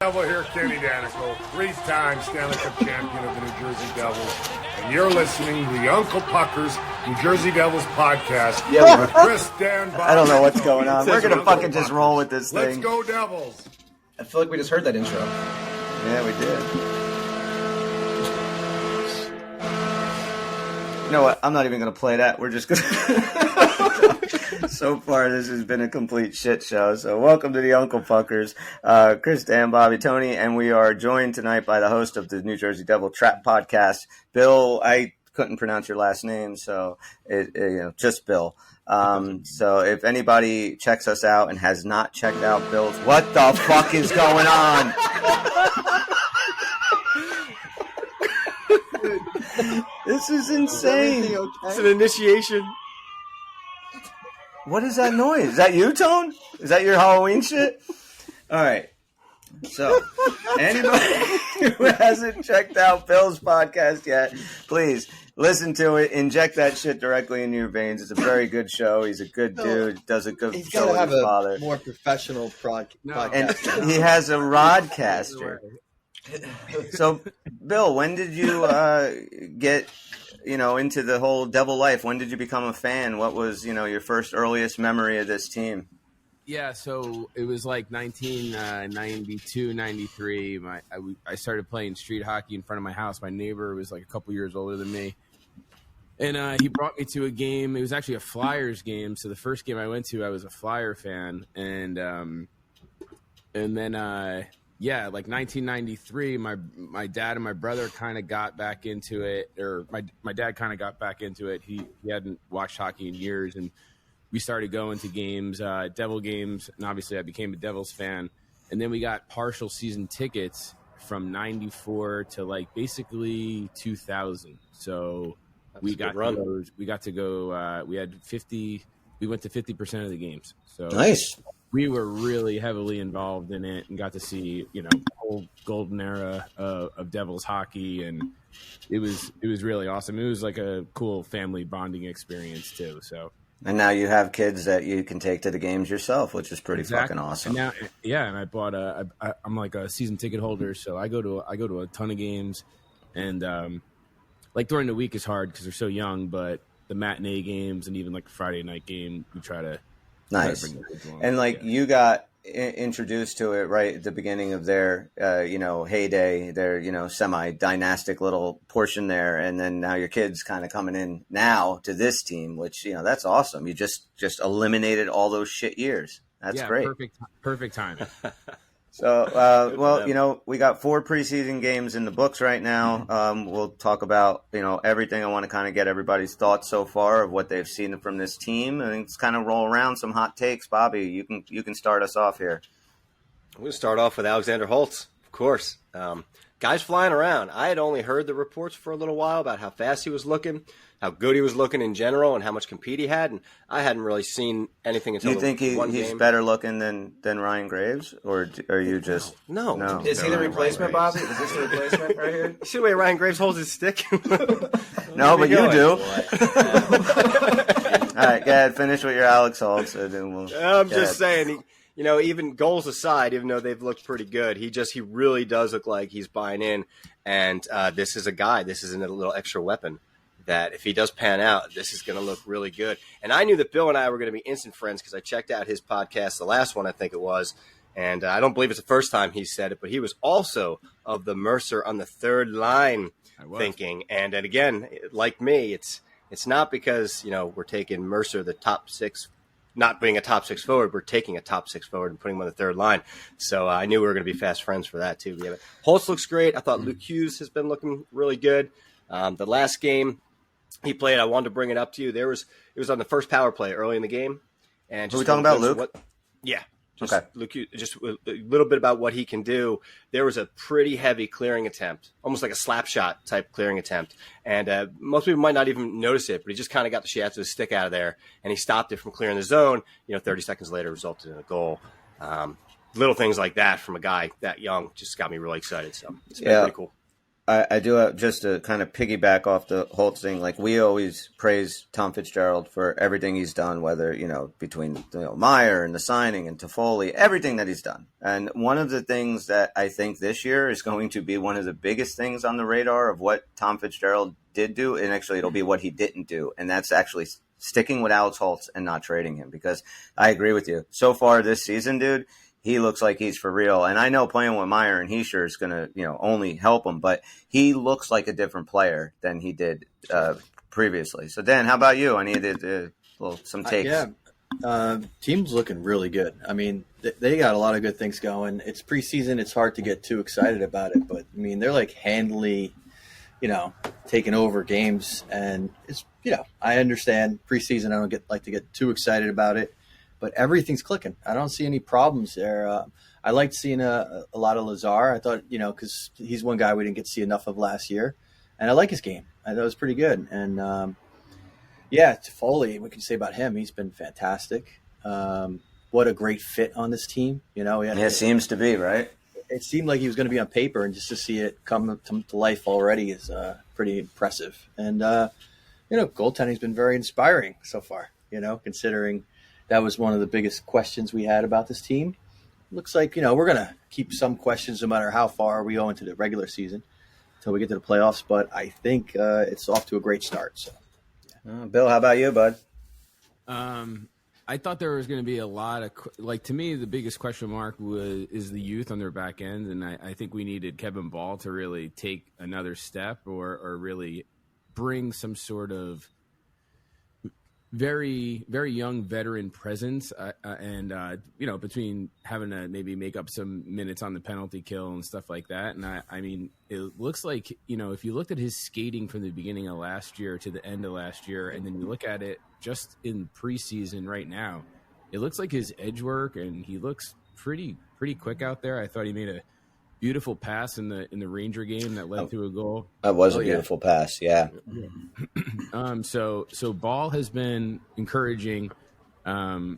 Devil here, Kenny Danico, three-time Stanley Cup champion of the New Jersey Devils, and you're listening to the Uncle Puckers New Jersey Devils podcast with Chris, Dan, Bob. I don't know what's going on. We're going to fucking just roll with this thing. Let's go Devils. I feel like we just heard that intro. Yeah, we did. You know what? I'm not even going to play that. We're just going to... So far, this has been a complete shit show. So welcome to the Uncle Puckers. Chris, Dan, Bobby, Tony, and we are joined tonight by the host of the New Jersey Devil Trap podcast, Bill. I couldn't pronounce your last name, so just Bill. So if anybody checks us out and has not checked out Bill's, what the fuck is going on? This is insane. Okay? It's an initiation. What is that noise? Is that you, Tone? Is that your Halloween shit? All right. So, anybody who hasn't checked out Bill's podcast yet, please listen to it. Inject that shit directly into your veins. It's a very good show. He's a good dude. Does a good show with his father. He's got to have a more professional podcast. And he has a rodcaster. So, Bill, when did you get into the whole Devil life? When did you become a fan? What was your first earliest memory of this team? Yeah, so it was like 1992, 93. I started playing street hockey in front of my house. My neighbor was like a couple years older than me. And he brought me to a game. It was actually a Flyers game. So the first game I went to, I was a Flyer fan. And then, like 1993, my dad and my brother kind of got back into it. Or my dad kind of got back into it. He hadn't watched hockey in years. And we started going to games, Devil games, and obviously I became a Devils fan. And then we got partial season tickets from 94 to like basically 2000. So we got those. We got to go. We had 50. We went to 50% of the games. So nice. We were really heavily involved in it and got to see the whole golden era of Devils hockey, and it was really awesome. It was like a cool family bonding experience too. So. And now you have kids that you can take to the games yourself, which is pretty fucking awesome. And and I bought I'm like a season ticket holder, so I go to a ton of games, and like during the week is hard because they're so young, but the matinee games and even like the Friday night game, we try to bring the kids along. And like you got introduced to it right at the beginning of their heyday, their semi-dynastic little portion there, and then now your kids kind of coming in now to this team, which that's awesome. You just eliminated all those shit years. That's great. Perfect timing. So we got 4 preseason games in the books right now. We'll talk about everything. I want to kind of get everybody's thoughts so far of what they've seen from this team, and let's kind of roll around some hot takes. Bobby, you can start us off here. I'm going to start off with Alexander Holtz, of course. Guys flying around. I had only heard the reports for a little while about how fast he was looking, how good he was looking in general, and how much compete he had, and I hadn't really seen anything until you think he's better looking than Ryan Graves, or are you just no? Is he the replacement, Bobby? Is this the replacement right here? See the way Ryan Graves holds his stick? No, but you do. All right, go ahead, finish with your Alex Holtz, and then I'm just saying. Even goals aside, even though they've looked pretty good, he really does look like he's buying in. And this is a guy. This is a little extra weapon that if he does pan out, this is going to look really good. And I knew that Bill and I were going to be instant friends because I checked out his podcast, the last one I think it was. And I don't believe it's the first time he said it, but he was also of the Mercer on the third line thinking. And again, like me, it's not because, we're taking Mercer the top 6, not being a top 6 forward, we're taking a top 6 forward and putting him on the third line. So I knew we were going to be fast friends for that too. Yeah, Holtz looks great. I thought Luke Hughes has been looking really good. The last game he played, I wanted to bring it up to you. It was on the first power play early in the game. And are we talking about Luke? Okay. Luke, just a little bit about what he can do. There was a pretty heavy clearing attempt, almost like a slap shot type clearing attempt. And most people might not even notice it, but he just kind of got the shaft of his stick out of there, and he stopped it from clearing the zone. 30 seconds later, resulted in a goal. Little things like that from a guy that young just got me really excited. So it's been pretty cool. I do have, just to kind of piggyback off the whole thing. Like, we always praise Tom Fitzgerald for everything he's done, whether, between Meyer and the signing and Toffoli, everything that he's done. And one of the things that I think this year is going to be one of the biggest things on the radar of what Tom Fitzgerald did do, and actually it'll be what he didn't do, and that's actually sticking with Alex Holtz and not trading him, because I agree with you. So far this season, dude, he looks like he's for real. And I know playing with Meyer and Heischer is going to, only help him, but he looks like a different player than he did previously. So, Dan, how about you? I needed some takes. Team's looking really good. I mean, they got a lot of good things going. It's preseason. It's hard to get too excited about it, but I mean, they're like handily, taking over games. And it's, I understand preseason. I don't like to get too excited about it. But everything's clicking. I don't see any problems there. I liked seeing a lot of Lazar. I thought, because he's one guy we didn't get to see enough of last year. And I like his game. I thought it was pretty good. And, Toffoli, what can you say about him? He's been fantastic. What a great fit on this team. It seems to be, right? It seemed like he was going to be on paper, and just to see it come to life already is pretty impressive. And, goaltending's been very inspiring so far, considering – that was one of the biggest questions we had about this team. Looks like, we're going to keep some questions no matter how far we go into the regular season until we get to the playoffs. But I think it's off to a great start. So, Bill, how about you, bud? I thought there was going to be a lot of to me, the biggest question mark is the youth on their back end. And I think we needed Kevin Ball to really take another step or really bring some sort of very, very young veteran presence, and between having to maybe make up some minutes on the penalty kill and stuff like that. And I mean, it looks like, if you looked at his skating from the beginning of last year to the end of last year, and then you look at it just in preseason right now, it looks like his edge work, and he looks pretty quick out there. I thought he made a beautiful pass in the Ranger game that led to a goal. That was a beautiful pass, yeah. So Ball has been encouraging. I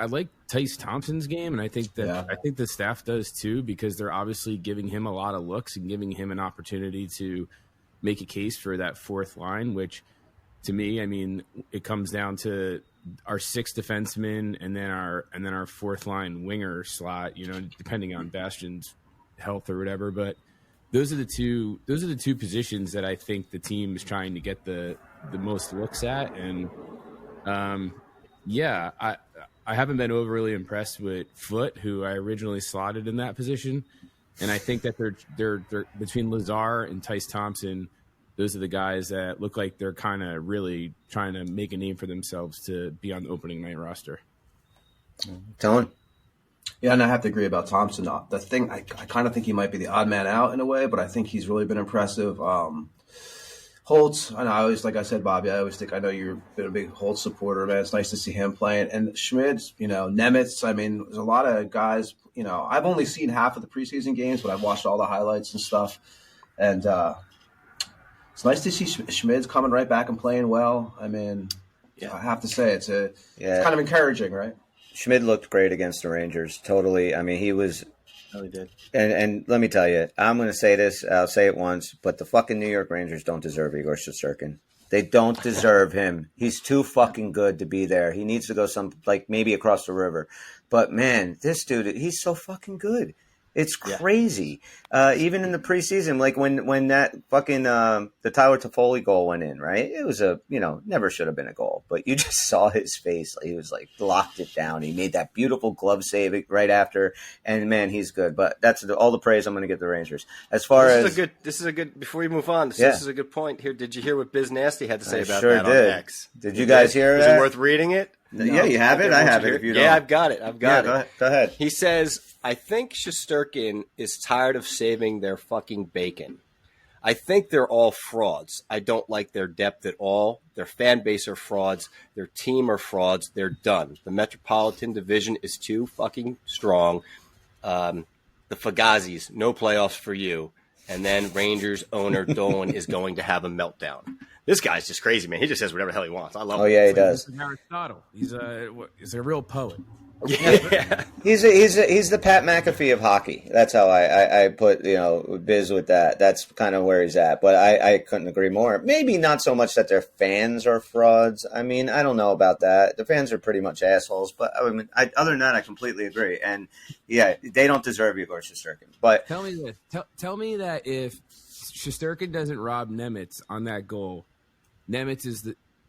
like Tice Thompson's game, and I think the staff does too, because they're obviously giving him a lot of looks and giving him an opportunity to make a case for that fourth line, which to me, I mean, it comes down to our sixth defenseman and then our fourth line winger slot, depending on Bastian's health or whatever. But those are the two positions that I think the team is trying to get the most looks at. And I haven't been overly impressed with Foote, who I originally slotted in that position. And I think that they're between Lazar and Tice Thompson, those are the guys that look like they're kind of really trying to make a name for themselves to be on the opening night roster. Tone? Yeah, and I have to agree about Thompson. The thing, I kind of think he might be the odd man out in a way, but I think he's really been impressive. Holtz, and I always, like I said, Bobby, I know you've been a big Holtz supporter, man. It's nice to see him playing. And Schmidt, Nemitz, I mean, there's a lot of guys, I've only seen half of the preseason games, but I've watched all the highlights and stuff. And, it's nice to see Schmid's coming right back and playing well. I mean, I have to say it's kind of encouraging, right? Schmid looked great against the Rangers. Totally. I mean, he was. No, he did. And let me tell you, I'm going to say this. I'll say it once, but the fucking New York Rangers don't deserve Igor Shesterkin. They don't deserve him. He's too fucking good to be there. He needs to go maybe across the river. But man, this dude, he's so fucking good. It's crazy. Even in the preseason, like when that fucking the Tyler Toffoli goal went in, right? It was never should have been a goal, but you just saw his face. He was locked it down. He made that beautiful glove save right after, and man, he's good. But that's all the praise I'm going to give the Rangers. As far this is a good. Before we move on, this is a good point here. Did you hear what Biz Nasty had to say about that did. on X? Did you guys hear that? Is it worth reading it? Yeah, you have it. I have it. If you don't, I've got it. Go ahead. He says, I think Shesterkin is tired of saving their fucking bacon. I think they're all frauds. I don't like their depth at all. Their fan base are frauds. Their team are frauds. They're done. The Metropolitan Division is too fucking strong. The Fagazis, no playoffs for you. And then Rangers owner Dolan is going to have a meltdown. This guy's just crazy, man. He just says whatever the hell he wants. I love him. Oh, yeah, he does. This is Aristotle. He's a real poet. Yeah. He's the Pat McAfee of hockey. That's how I put Biz with that. That's kind of where he's at. But I couldn't agree more. Maybe not so much that their fans are frauds. I mean, I don't know about that. The fans are pretty much assholes. But I mean, other than that, I completely agree. And yeah, they don't deserve Igor Shesterkin. But Tell me this. Tell me that if Shesterkin doesn't rob Nemitz on that goal,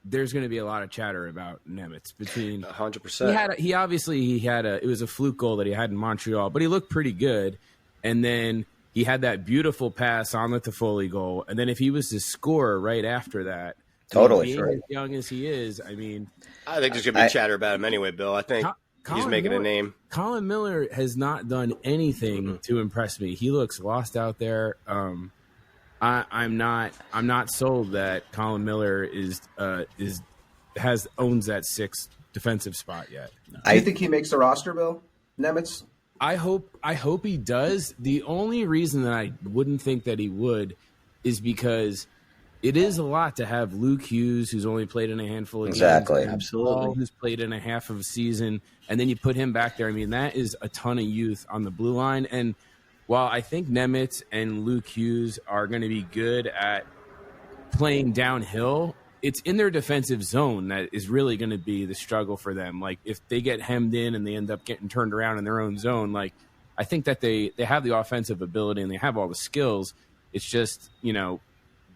there's going to be a lot of chatter about Nemitz between 100%. He obviously had it was a fluke goal that he had in Montreal, but he looked pretty good. And then he had that beautiful pass on the Toffoli goal. And then if he was to score right after that, totally being as young as he is, I mean, I think there's going to be chatter about him anyway, Bill. I think he's making a name. Colin Miller has not done anything to impress me. He looks lost out there. I'm not sold that Colin Miller owns that sixth defensive spot yet. Do you think he makes the roster, Bill Nemitz? I hope he does. The only reason that I wouldn't think that he would is because it is a lot to have Luke Hughes, who's only played in a handful of games. Exactly. Absolutely. Paul, who's played in a half of a season, and then you put him back there. I mean, that is a ton of youth on the blue line. And while I think Nemitz and Luke Hughes are going to be good at playing downhill, it's in their defensive zone that is really going to be the struggle for them. Like, if they get hemmed in and they end up getting turned around in their own zone, like, I think that they have the offensive ability and they have all the skills. It's just,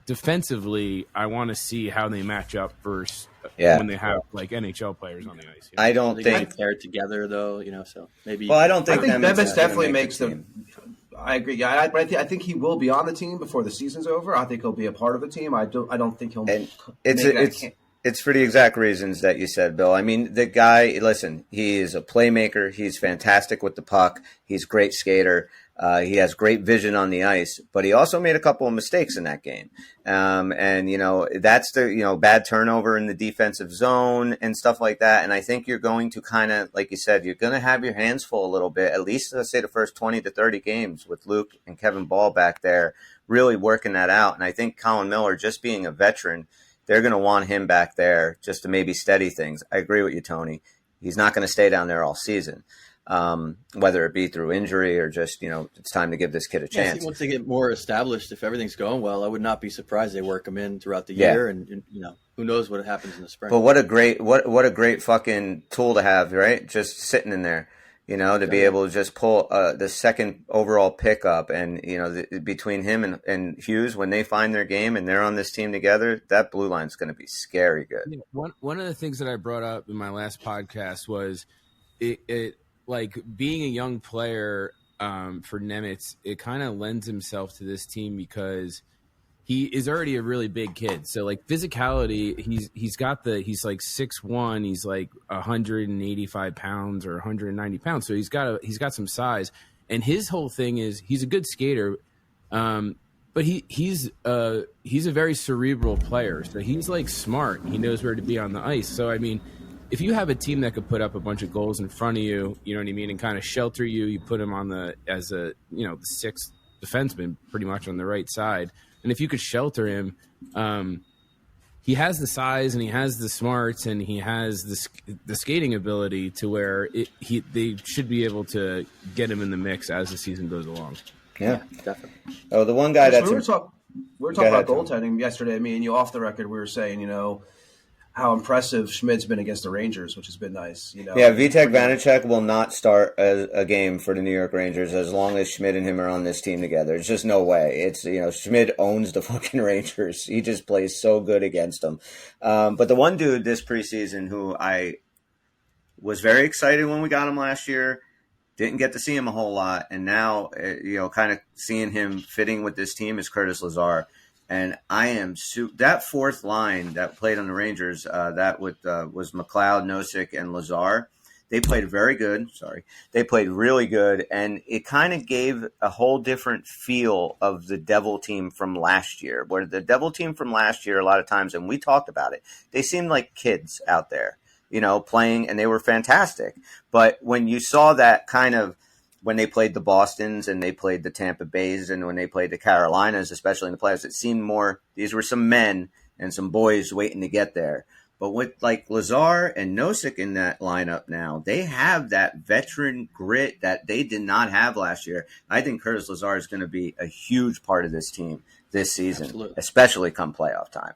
defensively, I want to see how they match up first when they have like NHL players on the ice. I don't They think get paired together though, so maybe. Well, I don't think Nemitz definitely makes the. I agree. Yeah, I think he will be on the team before the season's over. I think he'll be a part of the team. I don't think he'll. And it's for the exact reasons that you said, Bill. I mean, the guy. Listen, he is a playmaker. He's fantastic with the puck. He's a great skater. He has great vision on the ice, but he also made a couple of mistakes in that game. And, that's the, bad turnover in the defensive zone and stuff like that. And I think you're going to kind of, like you said, you're going to have your hands full a little bit, at least let's say the first 20 to 30 games with Luke and Kevin Ball back there, really working that out. And I think Colin Miller, just being a veteran, they're going to want him back there just to maybe steady things. I agree with you, Tony. He's not going to stay down there all season. Whether it be through injury or just, it's time to give this kid a chance. Once they get more established, if everything's going well, I would not be surprised they work him in throughout the year, and who knows what happens in the spring. But what a great fucking tool to have, right? Just sitting in there, to be able to just pull the second overall pickup, and between him and Hughes, when they find their game and they're on this team together, that blue line's going to be scary good. One of the things that I brought up in my last podcast was it like being a young player for Nemitz, it kind of lends himself to this team because he is already a really big kid. So like physicality, he's like 6'1", he's like 185 pounds or 190 pounds. So he's got some size, and his whole thing is he's a good skater, but he's a very cerebral player. So he's like smart. He knows where to be on the ice. So I mean, if you have a team that could put up a bunch of goals in front of you, you know what I mean, and kind of shelter you, you put him on the sixth defenseman pretty much on the right side. And if you could shelter him, he has the size and he has the smarts and he has the skating ability to where they should be able to get him in the mix as the season goes along. Yeah, definitely. Oh, the one guy we that's were talking about goaltending yesterday. Me and you off the record, we were saying, how impressive Schmid's been against the Rangers, which has been nice. Yeah, Vitek Vanacek will not start a game for the New York Rangers as long as Schmid and him are on this team together. There's just no way. It's Schmid owns the fucking Rangers. He just plays so good against them. But the one dude this preseason who I was very excited when we got him last year, didn't get to see him a whole lot, and now kind of seeing him fitting with this team is Curtis Lazar. And I am that fourth line that played on the Rangers, was McLeod, Nosek, and Lazar. They played very good. They played really good, and it kind of gave a whole different feel of the Devil team from last year. Where the Devil team from last year, a lot of times, and we talked about it, they seemed like kids out there, playing, and they were fantastic. But when you saw that kind of, when they played the Bostons and they played the Tampa Bays and when they played the Carolinas, especially in the playoffs, it seemed more, these were some men and some boys waiting to get there. But with like Lazar and Nosek in that lineup now, they have that veteran grit that they did not have last year. I think Curtis Lazar is going to be a huge part of this team this season, Absolutely. especially come playoff time.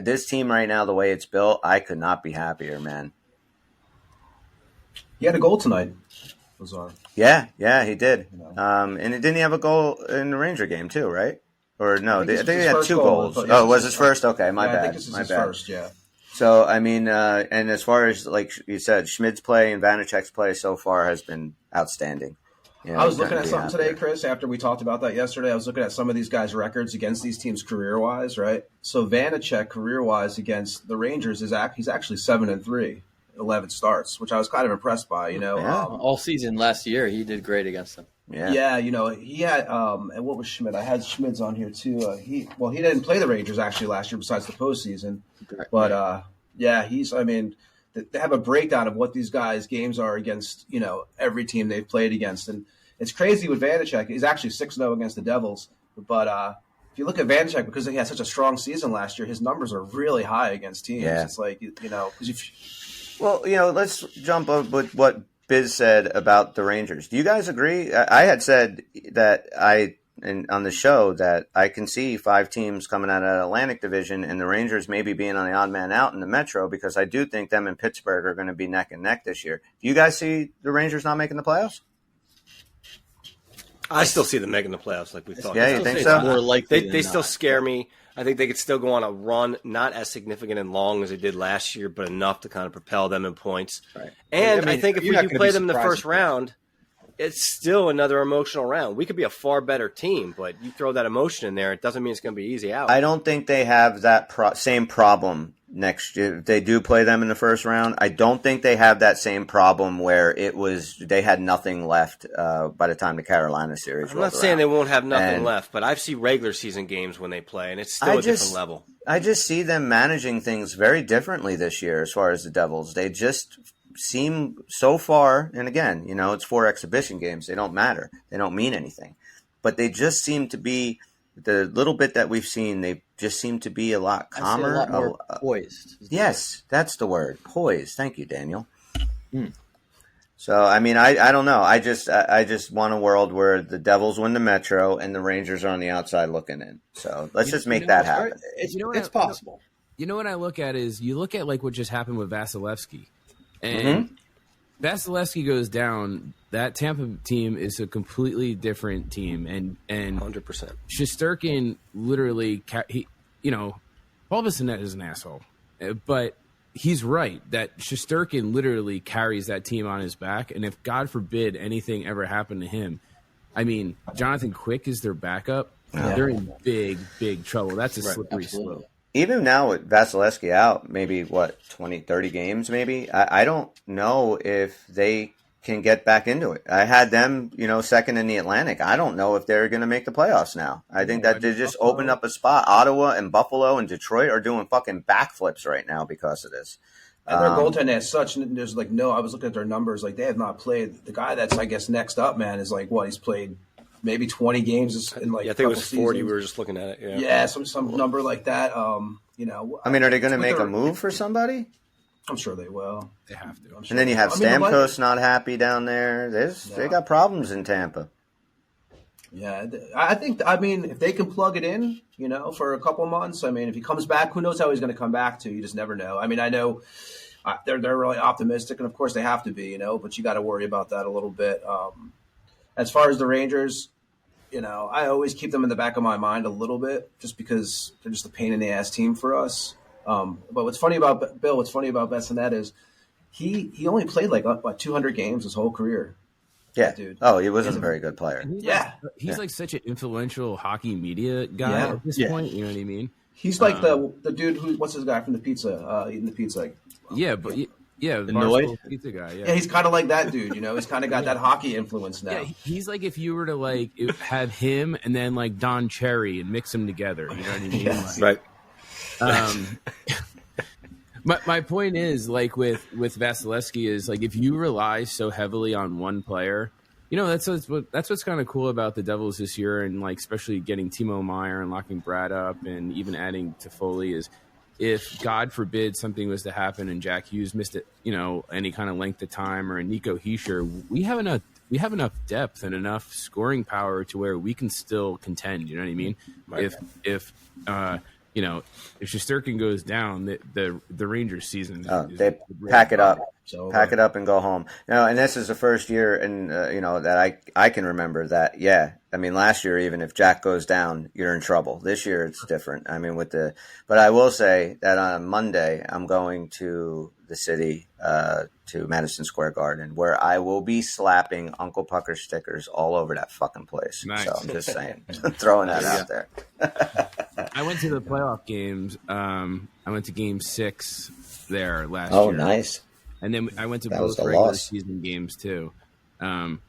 This team right now, the way it's built, I could not be happier, man. He had a goal tonight, Lazar. Yeah, he did. And didn't he have a goal in the Ranger game too, right? Or no, I think he had 2 goals. Oh, it was his first? Okay, my bad. I think this is his first, yeah. So, I mean, and as far as, like you said, Schmid's play and Vanacek's play so far has been outstanding. You know, I was looking at something today, Chris, after we talked about that yesterday. I was looking at some of these guys' records against these teams career-wise, right? So Vanacek, career-wise, against the Rangers, he's actually 7-3, 11 starts, which I was kind of impressed by, you know. Yeah. All season last year, he did great against them. Yeah, you know, he had and what was Schmidt? I had Schmid's on here too. He didn't play the Rangers actually last year besides the postseason, but they have a breakdown of what these guys' games are against, you know, every team they've played against, and it's crazy with Vanacek. He's actually 6-0 against the Devils, but if you look at Vanacek, because he had such a strong season last year, his numbers are really high against teams. Yeah. It's like, you know, well, you know, let's jump up with what Biz said about the Rangers. Do you guys agree? I had said that on the show that I can see 5 teams coming out of the Atlantic Division and the Rangers maybe being on the odd man out in the Metro, because I do think them and Pittsburgh are going to be neck and neck this year. Do you guys see the Rangers not making the playoffs? I still see them making the playoffs, like we thought. Yeah, you think so? More likely They still scare me. I think they could still go on a run, not as significant and long as they did last year, but enough to kind of propel them in points. Right. And I think if we do play them in the surprised first round, it's still another emotional round. We could be a far better team, but you throw that emotion in there, it doesn't mean it's going to be easy out. I don't think they have that same problem next year. If they do play them in the first round, I don't think they have that same problem where they had nothing left by the time the Carolina series I'm not saying they won't have nothing left, but I've seen regular season games when they play, and it's still a different level. I just see them managing things very differently this year as far as the Devils. They just seem so far, and again, you know, it's 4 exhibition games. They don't matter. They don't mean anything. But they just seem to be, the little bit that we've seen, they just seem to be a lot calmer. A lot more poised. Yes, that's the word. Poised. Thank you, Daniel. So, I mean, I don't know. I just want a world where the Devils win the Metro and the Rangers are on the outside looking in. So let's just make that happen. It's possible. You know what I look at is, you look at like what just happened with Vasilevsky. And Vasilevsky goes down, that Tampa team is a completely different team. And 100%. Shesterkin literally, Paul Bissonnette is an asshole. But he's right that Shesterkin literally carries that team on his back. And if, God forbid, anything ever happened to him, I mean, Jonathan Quick is their backup. They're in big, big trouble. That's a slippery slope. Even now with Vasilevsky out, maybe 20, 30 games maybe, I don't know if they can get back into it. I had them, second in the Atlantic. I don't know if they're going to make the playoffs now. I think that they just opened up a spot. Ottawa and Buffalo and Detroit are doing fucking backflips right now because of this. And their goaltending as such, there's I was looking at their numbers, they have not played. The guy that's, I guess, next up, man, is he's played maybe 20 games in I think it was 40. We were just looking at it. Yeah, some number like that. I mean, are they going to make a move for somebody? I'm sure they will. They have to. And then you have Stamkos not happy down there. They got problems in Tampa. Yeah, I think. I mean, if they can plug it in, for a couple months. I mean, if he comes back, who knows how he's going to come back to? You just never know. I mean, I know they're really optimistic, and of course they have to be, but you got to worry about that a little bit. As far as the Rangers, I always keep them in the back of my mind a little bit, just because they're just a pain in the ass team for us. But what's funny about Bissonnette is he only played 200 games his whole career. Yeah, dude. Oh, he wasn't a very good player. He's such an influential hockey media guy at this point. You know what I mean? He's like the dude what's his guy from the pizza eating the pizza. The Noid pizza guy. Yeah, he's kind of like that dude. He's kind of got that hockey influence now. Yeah, he's like if you were to have him and then Don Cherry and mix them together. You know what I mean? Yes. Right. My point is with Vasilevsky is if you rely so heavily on one player, that's what's kind of cool about the Devils this year, and especially getting Timo Meier and locking Brad up and even adding Toffoli is if God forbid something was to happen and Jack Hughes missed it, any kind of length of time, or a Nico Heischer, we have enough depth and enough scoring power to where we can still contend. You know what I mean? Right. If Shesterkin goes down, the Rangers season, they pack it up. Pack it up and go home. Now, and this is the first year, and that I can remember that. Yeah, I mean, last year, even if Jack goes down, you're in trouble. This year, it's different. I mean, but I will say that on Monday, I'm going to the city, to Madison Square Garden, where I will be slapping Uncle Pucker stickers all over that fucking place. Nice. So I'm just saying, throwing that out there. I went to the playoff games. I went to Game 6 there last year. Oh, nice. And then I went to That was both the regular loss. season games too. And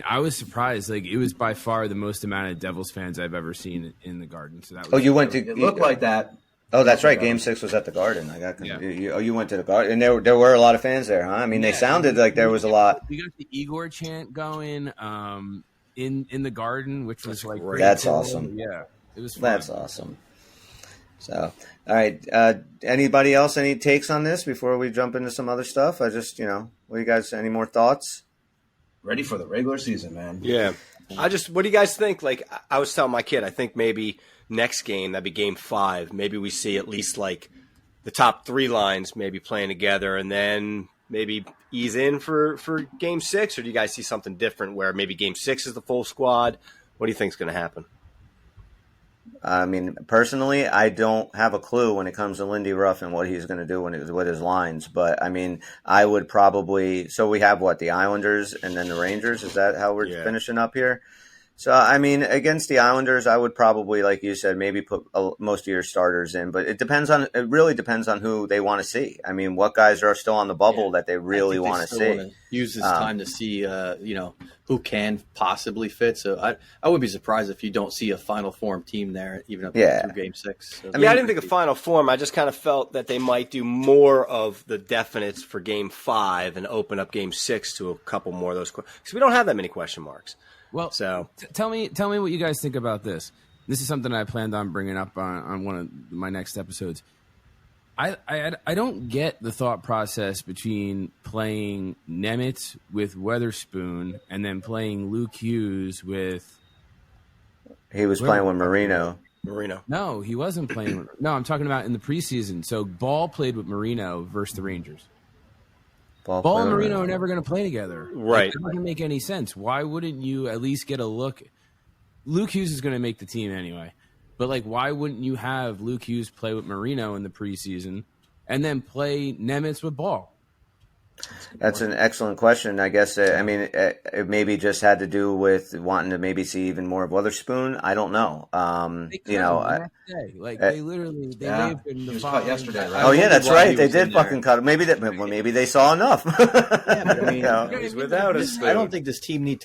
I was surprised. Like, it was by far the most amount of Devils fans I've ever seen in the Garden. So that was You went to It looked like that. Oh, that's right. Game 6 was at the Garden. Yeah. You went to the Garden, and there were a lot of fans there, huh? I mean, they sounded like there was a lot. We got the Igor chant going in the Garden, which was like great. That's awesome. Yeah, it was fun. That's awesome. So, all right. Anybody else? Any takes on this before we jump into some other stuff? What you guys? Any more thoughts? Ready for the regular season, man. Yeah. What do you guys think? Like, I was telling my kid, I think maybe next game, that'd be Game 5. Maybe we see at least like the top 3 lines maybe playing together, and then maybe ease in for Game 6. Or do you guys see something different where maybe Game 6 is the full squad? What do you think is going to happen? I mean, personally, I don't have a clue when it comes to Lindy Ruff and what he's going to do with his lines. But I mean, I would probably. So we have the Islanders and then the Rangers. Is that how we're finishing up here? So, I mean, against the Islanders, I would probably, like you said, maybe put most of your starters in. But it really depends on who they want to see. I mean, what guys are still on the bubble that they really want to see. Use this time to see, who can possibly fit. So I would be surprised if you don't see a Final Form team there, even up through Game 6. So I didn't think of Final Form. I just kind of felt that they might do more of the definites for Game 5 and open up Game 6 to a couple more of those. Because we don't have that many question marks. Well, so tell me what you guys think about this. This is something I planned on bringing up on one of my next episodes. I don't get the thought process between playing Nemitz with Weatherspoon and then playing Luke Hughes with. He was playing with Marino. No, he wasn't playing. No, I'm talking about in the preseason. So Ball played with Marino versus the Rangers. Ball and Marino are never going to play together. Right. It doesn't make any sense. Why wouldn't you at least get a look? Luke Hughes is going to make the team anyway. But, why wouldn't you have Luke Hughes play with Marino in the preseason and then play Nemitz with Ball? That's an excellent question. I guess, it maybe just had to do with wanting to maybe see even more of Weatherspoon. I don't know. They literally waved in the caught yesterday, right? Oh yeah, that's right. They did fucking cut him. Maybe they saw enough. Yeah, but I mean, he's without us. I don't think this team needed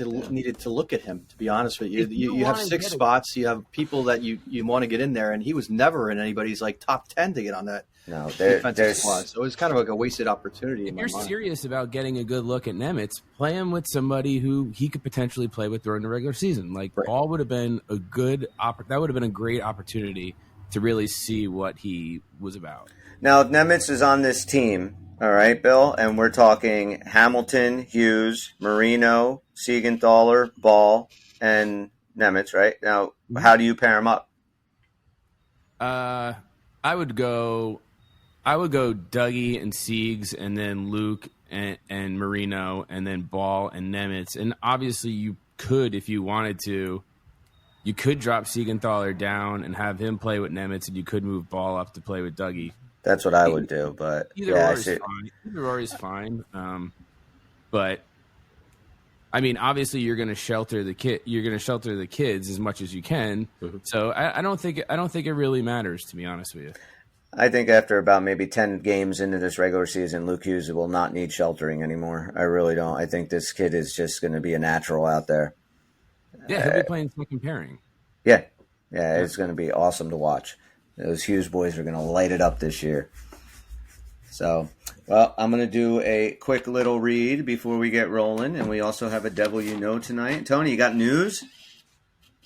to look at him. To be honest with you, you have 6 spots. You have people that you want to get in there, and he was never in anybody's top 10 to get on that. No, defensive squad. So it's kind of like a wasted opportunity. If you're serious about getting a good look at Nemitz, play him with somebody who he could potentially play with during the regular season. Ball would have been that would have been a great opportunity to really see what he was about. Now, Nemitz is on this team, all right, Bill, and we're talking Hamilton, Hughes, Marino, Siegenthaler, Ball, and Nemitz, right? Now, how do you pair them up? I would go Dougie and Siegs, and then Luke and Marino, and then Ball and Nemitz. And obviously, you could, if you wanted to, you could drop Siegenthaler down and have him play with Nemitz, and you could move Ball up to play with Dougie. That's what I would do, but either or is fine. But I mean, obviously, you're going to shelter the kid. You're going to shelter the kids as much as you can. Mm-hmm. So I don't think it really matters, to be honest with you. I think after about maybe 10 games into this regular season, Luke Hughes will not need sheltering anymore. I really don't. I think this kid is just going to be a natural out there. Yeah, he'll be playing second pairing. Yeah, it's going to be awesome to watch. Those Hughes boys are going to light it up this year. So, well, I'm going to do a quick little read before we get rolling, and we also have a Devil You Know tonight. Tony, you got news?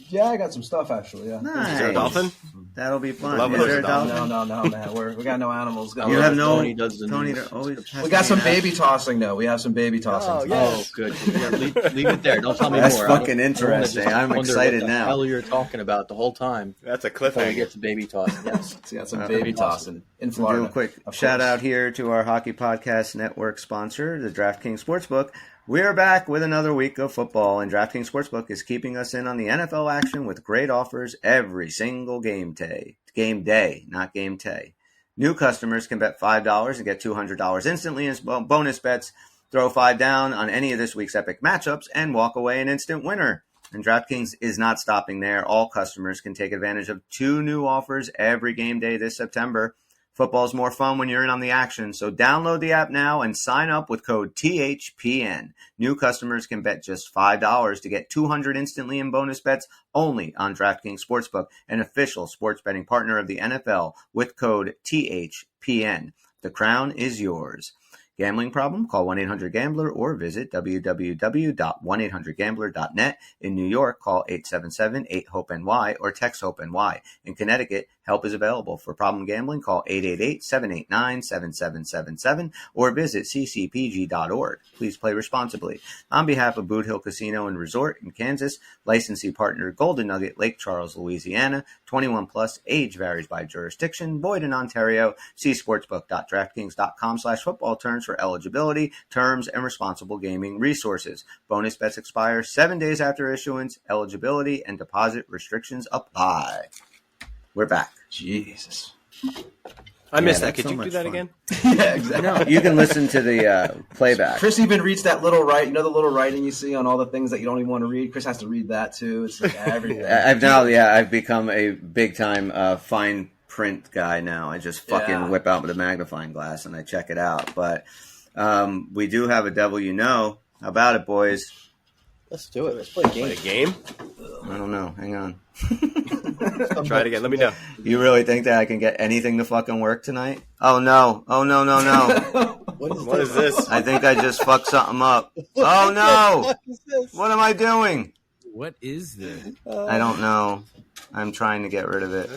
Yeah, I got some stuff actually. Yeah. Nice. Is there a dolphin? That'll be fun. Love Is when there a there's a dolphin? No, man. We got no animals. You have no. Tony does the Tony news. always. has We to got be some an baby tossing though. We have some baby tossing. Oh, tonight. yeah. Oh, good. Yeah, leave it there. Don't tell me That's more. fucking I don't wanna interesting. just I'm wonder excited what the now. hell you're talking about the whole time. That's a Before we cliffhanger. get to baby tossing. Yes. So we got some baby tossing in Do Florida. a quick of shout course. out here to our Hockey Podcast Network sponsor, the DraftKings Sportsbook. We're back with another week of football, and DraftKings Sportsbook is keeping us in on the NFL action with great offers every single game day. Game day, not game day. New customers can bet $5 and get $200 instantly in bonus bets. Throw 5 down on any of this week's epic matchups and walk away an instant winner. And DraftKings is not stopping there. All customers can take advantage of 2 new offers every game day this September. Football's more fun when you're in on the action, so download the app now and sign up with code THPN. New customers can bet just $5 to get $200 instantly in bonus bets only on DraftKings Sportsbook, an official sports betting partner of the NFL, with code THPN. The crown is yours. Gambling problem? Call 1-800-GAMBLER or visit www.1800gambler.net. In New York, call 877-8-HOPE-NY or text HOPE-NY. In Connecticut, help is available. For problem gambling, call 888-789-7777 or visit ccpg.org. Please play responsibly. On behalf of Boot Hill Casino and Resort in Kansas, licensee partner Golden Nugget, Lake Charles, Louisiana, 21 plus, age varies by jurisdiction, void in Ontario. See sportsbook.draftkings.com/football terms for eligibility, terms, and responsible gaming resources. Bonus bets expire 7 days after issuance. Eligibility and deposit restrictions apply. We're back. Jesus. I missed that's that. Could so you do much that fun. again? Yeah, exactly. You can listen to the playback. Chris even reads that little the little writing you see on all the things that you don't even want to read. Chris has to read that too. It's like everything. I've become a big time fine print guy now. I just fucking whip out with a magnifying glass and I check it out. But we do have a devil you know. How about it, boys? Let's do it. Let's play a game. Play a game? I don't know. Hang on. Try it again. Let me know. You really think that I can get anything to fucking work tonight? Oh no. No. What is this? I think I just fucked something up. Oh no. What is this? What am I doing? What is this? I don't know. I'm trying to get rid of it. I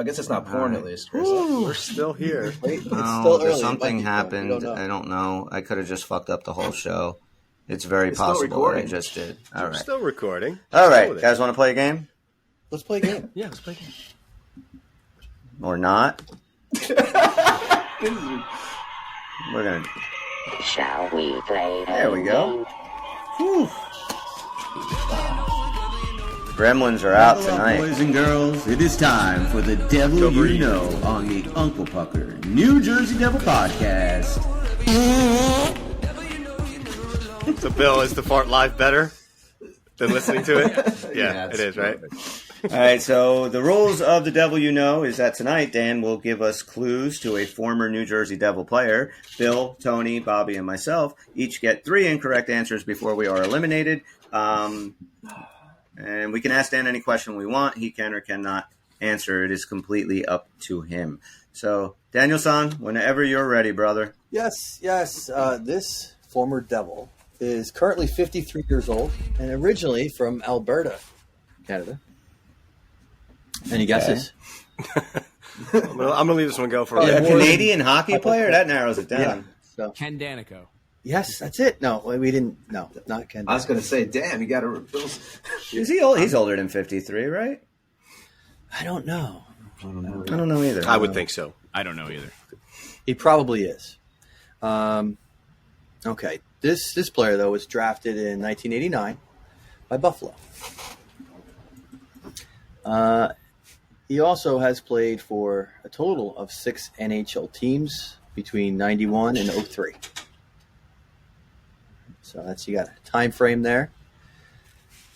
guess it's not porn at least, Chris. We're still here. Wait, it's No, still early. something It might be porn. We happened. don't know. I don't know. I could have just fucked up the whole show. It's very It's still possible that I recording. just did. All We're right. still recording. All Go right. with it. Guys want to play a game? Let's play a game. Yeah, let's play a game. Or not? We're going to... Shall we play? There we go. Whew. Gremlins are out tonight. Boys and girls, it is time for the Devil You Know on the Uncle Pucker New Jersey Devil Podcast. So, Bill, is the fart live better than listening to it? Yeah, it is, right? All right, so the rules of the Devil You Know is that tonight Dan will give us clues to a former New Jersey Devil player. Bill, Tony, Bobby, and myself each get 3 incorrect answers before we are eliminated. And we can ask Dan any question we want. He can or cannot answer. It is completely up to him. So, Daniel-san, whenever you're ready, brother. Yes. This former Devil is currently 53 years old and originally from Alberta, Canada. Any guesses? I'm gonna leave this one go for Oh, a A yeah. minute. Canadian hockey player? That narrows it down. So, Ken Danico. yes, that's it. No, we didn't. No, not Ken. I was going to say, damn, you got to. Is he old? He's older than 53, right? I don't know. I don't know either. I would think so. I don't know either. He probably is. Okay. This player, though, was drafted in 1989 by Buffalo. He also has played for a total of 6 NHL teams between 91 and 03. So you got a time frame there.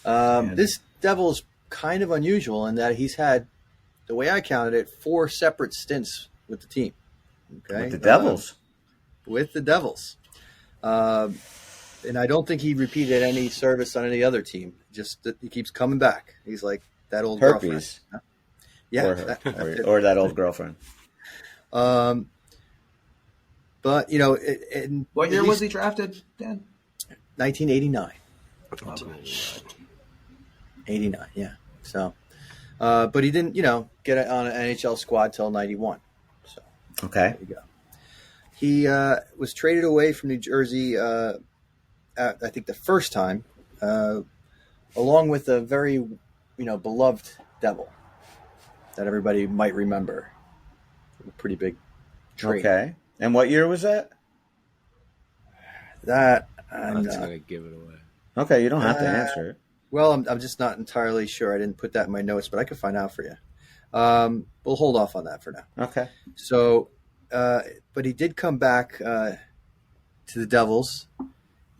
This Devil's kind of unusual in that he's had, the way I counted it, 4 separate stints with the team. Okay, With the Devils. With the Devils. And I don't think he repeated any service on any other team. Just that he keeps coming back. He's like that old Herpes. girlfriend. Yeah. Or that old girlfriend. But, What year was he drafted, Dan? 1989. 89, yeah. So, but he didn't, get on an NHL squad till 91. So Okay. there you go. He was traded away from New Jersey, I think the first time, along with a very, beloved Devil that everybody might remember. A pretty big trade. Okay. And what year was that? That I'm not gonna give it away. Okay, you don't have to answer it. Well, I'm just not entirely sure. I didn't put that in my notes, but I could find out for you. We'll hold off on that for now. Okay. So, but he did come back to the Devils,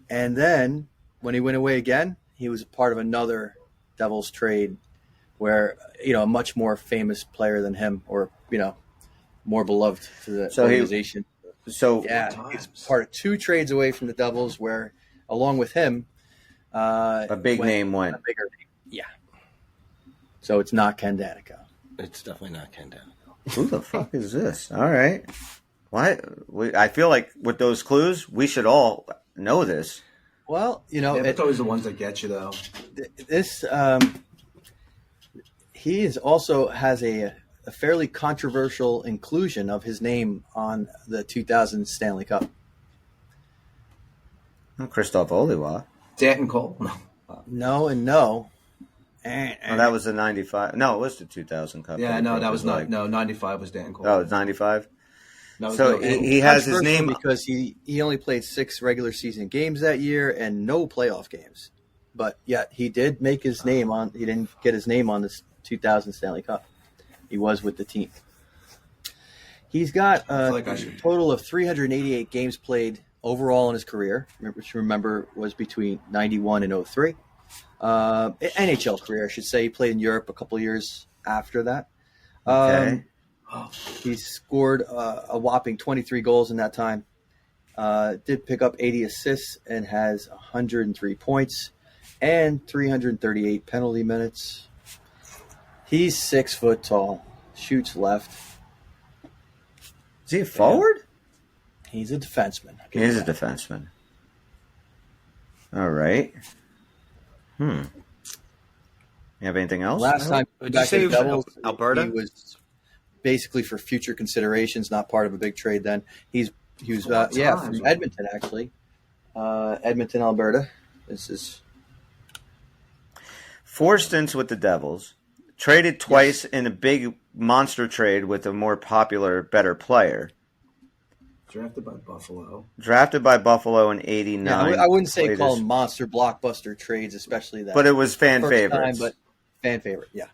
and then when he went away again, he was a part of another Devils trade where a much more famous player than him, or more beloved to the organization. He's part of two trades away from the Devils, where along with him, a big name went. A bigger name. Yeah. So it's not Ken Danico. It's definitely not Ken Danico. Who the fuck is this? All right. Why? I feel like with those clues, we should all know this. Well, it's always the ones that get you, though. This he also has a fairly controversial inclusion of his name on the 2000 Stanley Cup. Christoph Oliwa. Danton Cole? No and no. That was the 95. No, it was the 2000 Cup. Yeah, no, that was not. No, 95 was Danton Cole. Oh, it was 95? So he has his name because he only played 6 regular season games that year and no playoff games. But yet he did make his name on. He didn't get his name on this 2000 Stanley Cup. He was with the team. He's got a total of 388 games played overall in his career, which remember was between 91 and 03. NHL career, I should say. He played in Europe a couple years after that. Okay. He scored a whopping 23 goals in that time. Did pick up 80 assists and has 103 points and 338 penalty minutes. He's 6 foot tall, shoots left. Is he a forward? He's a defenseman. He is a defenseman. All right. You have anything else? Last time Did you say he was from Alberta? He was basically for future considerations, not part of a big trade then. He was from Edmonton, actually. Edmonton, Alberta. This is 4 stints with the Devils. Traded twice in a big monster trade with a more popular, better player. Drafted by Buffalo. Drafted by Buffalo in 89. Yeah, I wouldn't say call them monster blockbuster trades, especially that. But it was fan favorites. Time, but fan favorite, yeah.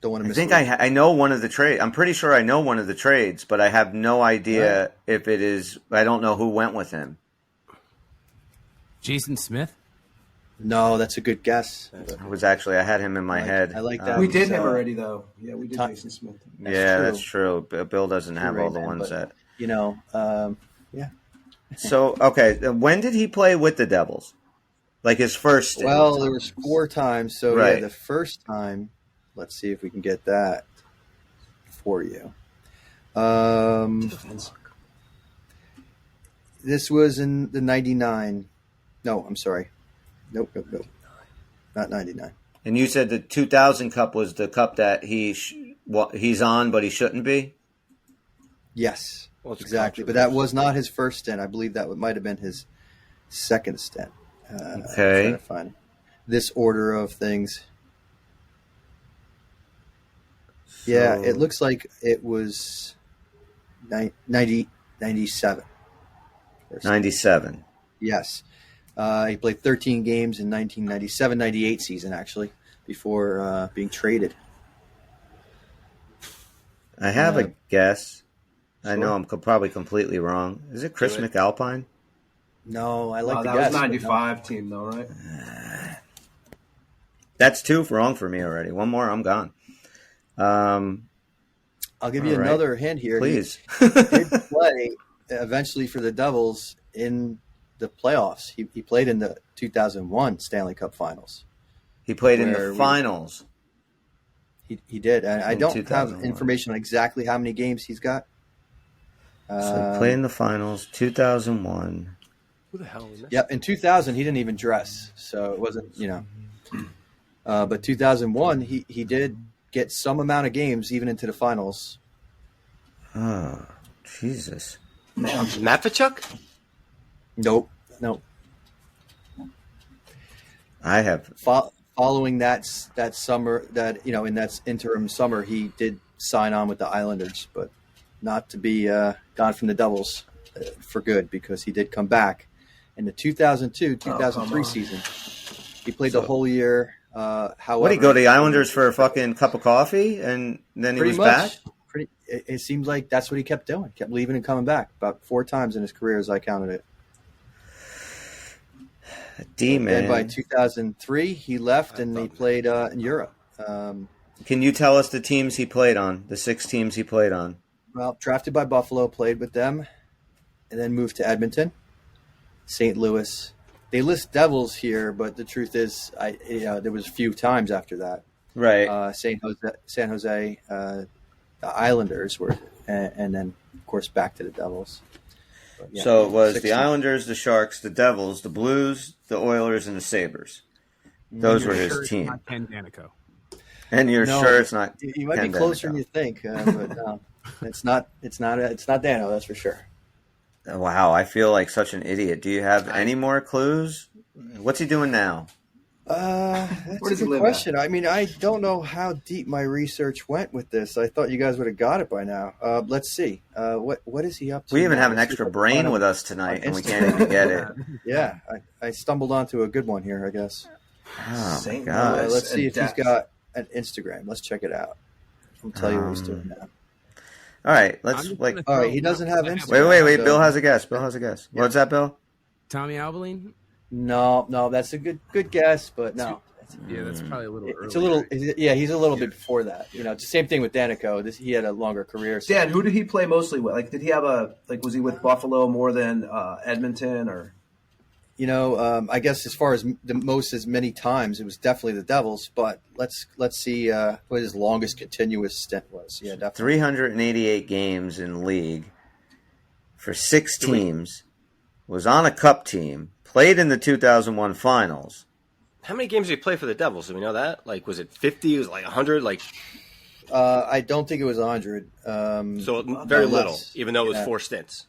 Don't want to miss. I think I know one of the trades. I'm pretty sure I know one of the trades, but I have no idea if it is. I don't know who went with him. Jason Smith? No, that's a good guess. I had him in my head. I like that. We did him already, though. Yeah, we did Jason Smith. That's true. Bill doesn't have all the ones that. Yeah. So, okay, when did he play with the Devils? Like his first stint? Well, there was 4 times. So, right. The first time, let's see if we can get that for you. This was in the 99. No, I'm sorry. Nope. Not 99. And you said the 2000 Cup was the cup that he's on, but he shouldn't be? Yes, exactly. But that was not his first stint. I believe that might have been his second stint. Okay. I'm trying to find this order of things. Yeah, it looks like it was 97. 97. Yes. He played 13 games in 1997-98 season, actually, before being traded. I have a guess. Sure. I know I'm probably completely wrong. Is it Chris McAlpine? No, I like the that guess. That was 95 team, though, right? That's 2 wrong for me already. One more, I'm gone. I'll give you another hint here. Please. He did play eventually for the Devils in the playoffs. He played in the 2001 Stanley Cup Finals. He played in the finals. He did. And I don't have information on exactly how many games he's got. So he played in the finals, 2001. Who the hell is that? Yep, in 2000 he didn't even dress, so it wasn't, But 2001, he did get some amount of games even into the finals. Oh, Jesus. Matvichuk? Nope. I have. Following that summer, in that interim summer, he did sign on with the Islanders, but not to be gone from the Devils for good, because he did come back in the 2002-2003 season. He played the whole year. However, What did he go to the Islanders for a fucking cup of coffee and then he was back? It seems like that's what he kept doing. Kept leaving and coming back about 4 times in his career, as I counted it. Man. And by 2003, he left and he played in Europe. Can you tell us the teams he played on? The 6 teams he played on? Well, drafted by Buffalo, played with them, and then moved to Edmonton, St. Louis. They list Devils here, but the truth is, there was a few times after that. Right. San Jose, the Islanders were, and then of course back to the Devils. But, yeah, so it was the 16. Islanders, the Sharks, the Devils, the Blues, the Oilers, and the Sabres. Those were his team. Not Ken Danico. And you're sure it's not? You might Ken be closer Danico. than you think, but no, it's not. It's not Dano, that's for sure. Wow, I feel like such an idiot. Do you have any more clues? What's he doing now? That's Where does a he good live question. I mean, I don't know how deep my research went with this. I thought you guys would have got it by now. Let's see. What is he up to? We even now? have an Let's see extra if I can brain find him with us tonight, on and we Instagram. can't even get it. Yeah, I stumbled onto a good one here, I guess. Oh, my St. God. Louis. Let's see if he's Adapt. got an Instagram. Let's check it out. I'll tell you what he's doing now. All right, I'm let's just like. gonna All right, throw- he doesn't have Instagram. Wait. so- Bill has a guess. What's that, Bill? Tommy Albaline? No, that's a good guess, but no. Yeah, that's probably a little early. It's a little, yeah, he's a little bit before that. It's the same thing with Danico. He had a longer career. So. Dan, who did he play mostly with? Like, did he have was he with Buffalo more than Edmonton or? I guess as far as as many times, it was definitely the Devils. But let's see what his longest continuous stint was. Yeah, definitely. 388 games in league for 6 teams. Was on a cup team. Played in the 2001 finals. How many games did he play for the Devils? Do we know that? Like, was it 50? Was it like 100? Like, I don't think it was 100. so very little, less. even though it was Yeah. 4 stints.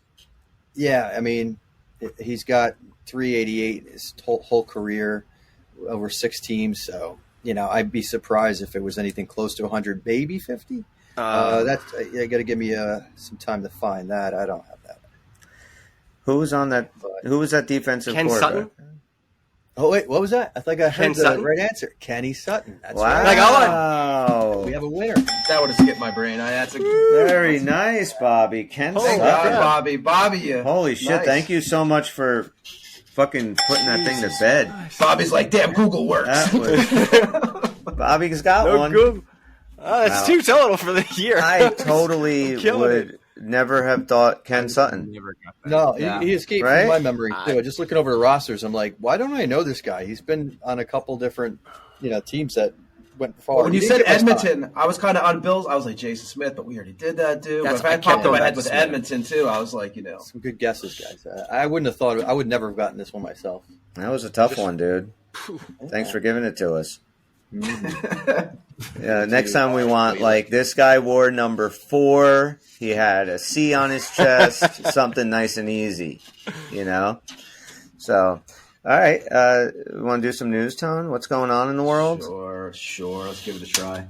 Yeah, I mean, he's got 388 his whole career over 6 teams. So, I'd be surprised if it was anything close to 100, maybe 50. That's you got to give me some time to find that. I don't have that. Who was on that? Who was that defensive Ken quarterback? Sutton? Oh, wait, what was that? I think I Ken heard the Sutton? right answer. Kenny Sutton. That's Wow. right. Wow. We have a winner. That would have skipped my brain. That's a Very nice, Bobby. Ken Thank Sutton. God, Bobby. You Holy shit! nice. Thank you so much for fucking putting that thing to bed. Bobby's like, damn, Google works. That was Bobby's got one. Good. That's Wow. 2 total for the year. I totally Killing would never have thought Ken Sutton. Never got that. No, Yeah. he escaped Right? from my memory too. Just looking over the rosters, I'm like, why don't I know this guy? He's been on a couple different, teams that went far. When you He said didn't get much time. Edmonton, I was kind of on Bills. I was like Jason Smith, but we already did that, dude. That's- But if I I popped kept in my going head back with to Smith. Edmonton too, I was like, Some good guesses, guys. I wouldn't have thought. I would never have gotten this one myself. That was a tough one, dude. Thanks for giving it to us. Yeah, next time we want, like, this guy wore number 4. He had a C on his chest, something nice and easy, So, all right. We want to do some news, Tone? What's going on in the world? Sure. Let's give it a try.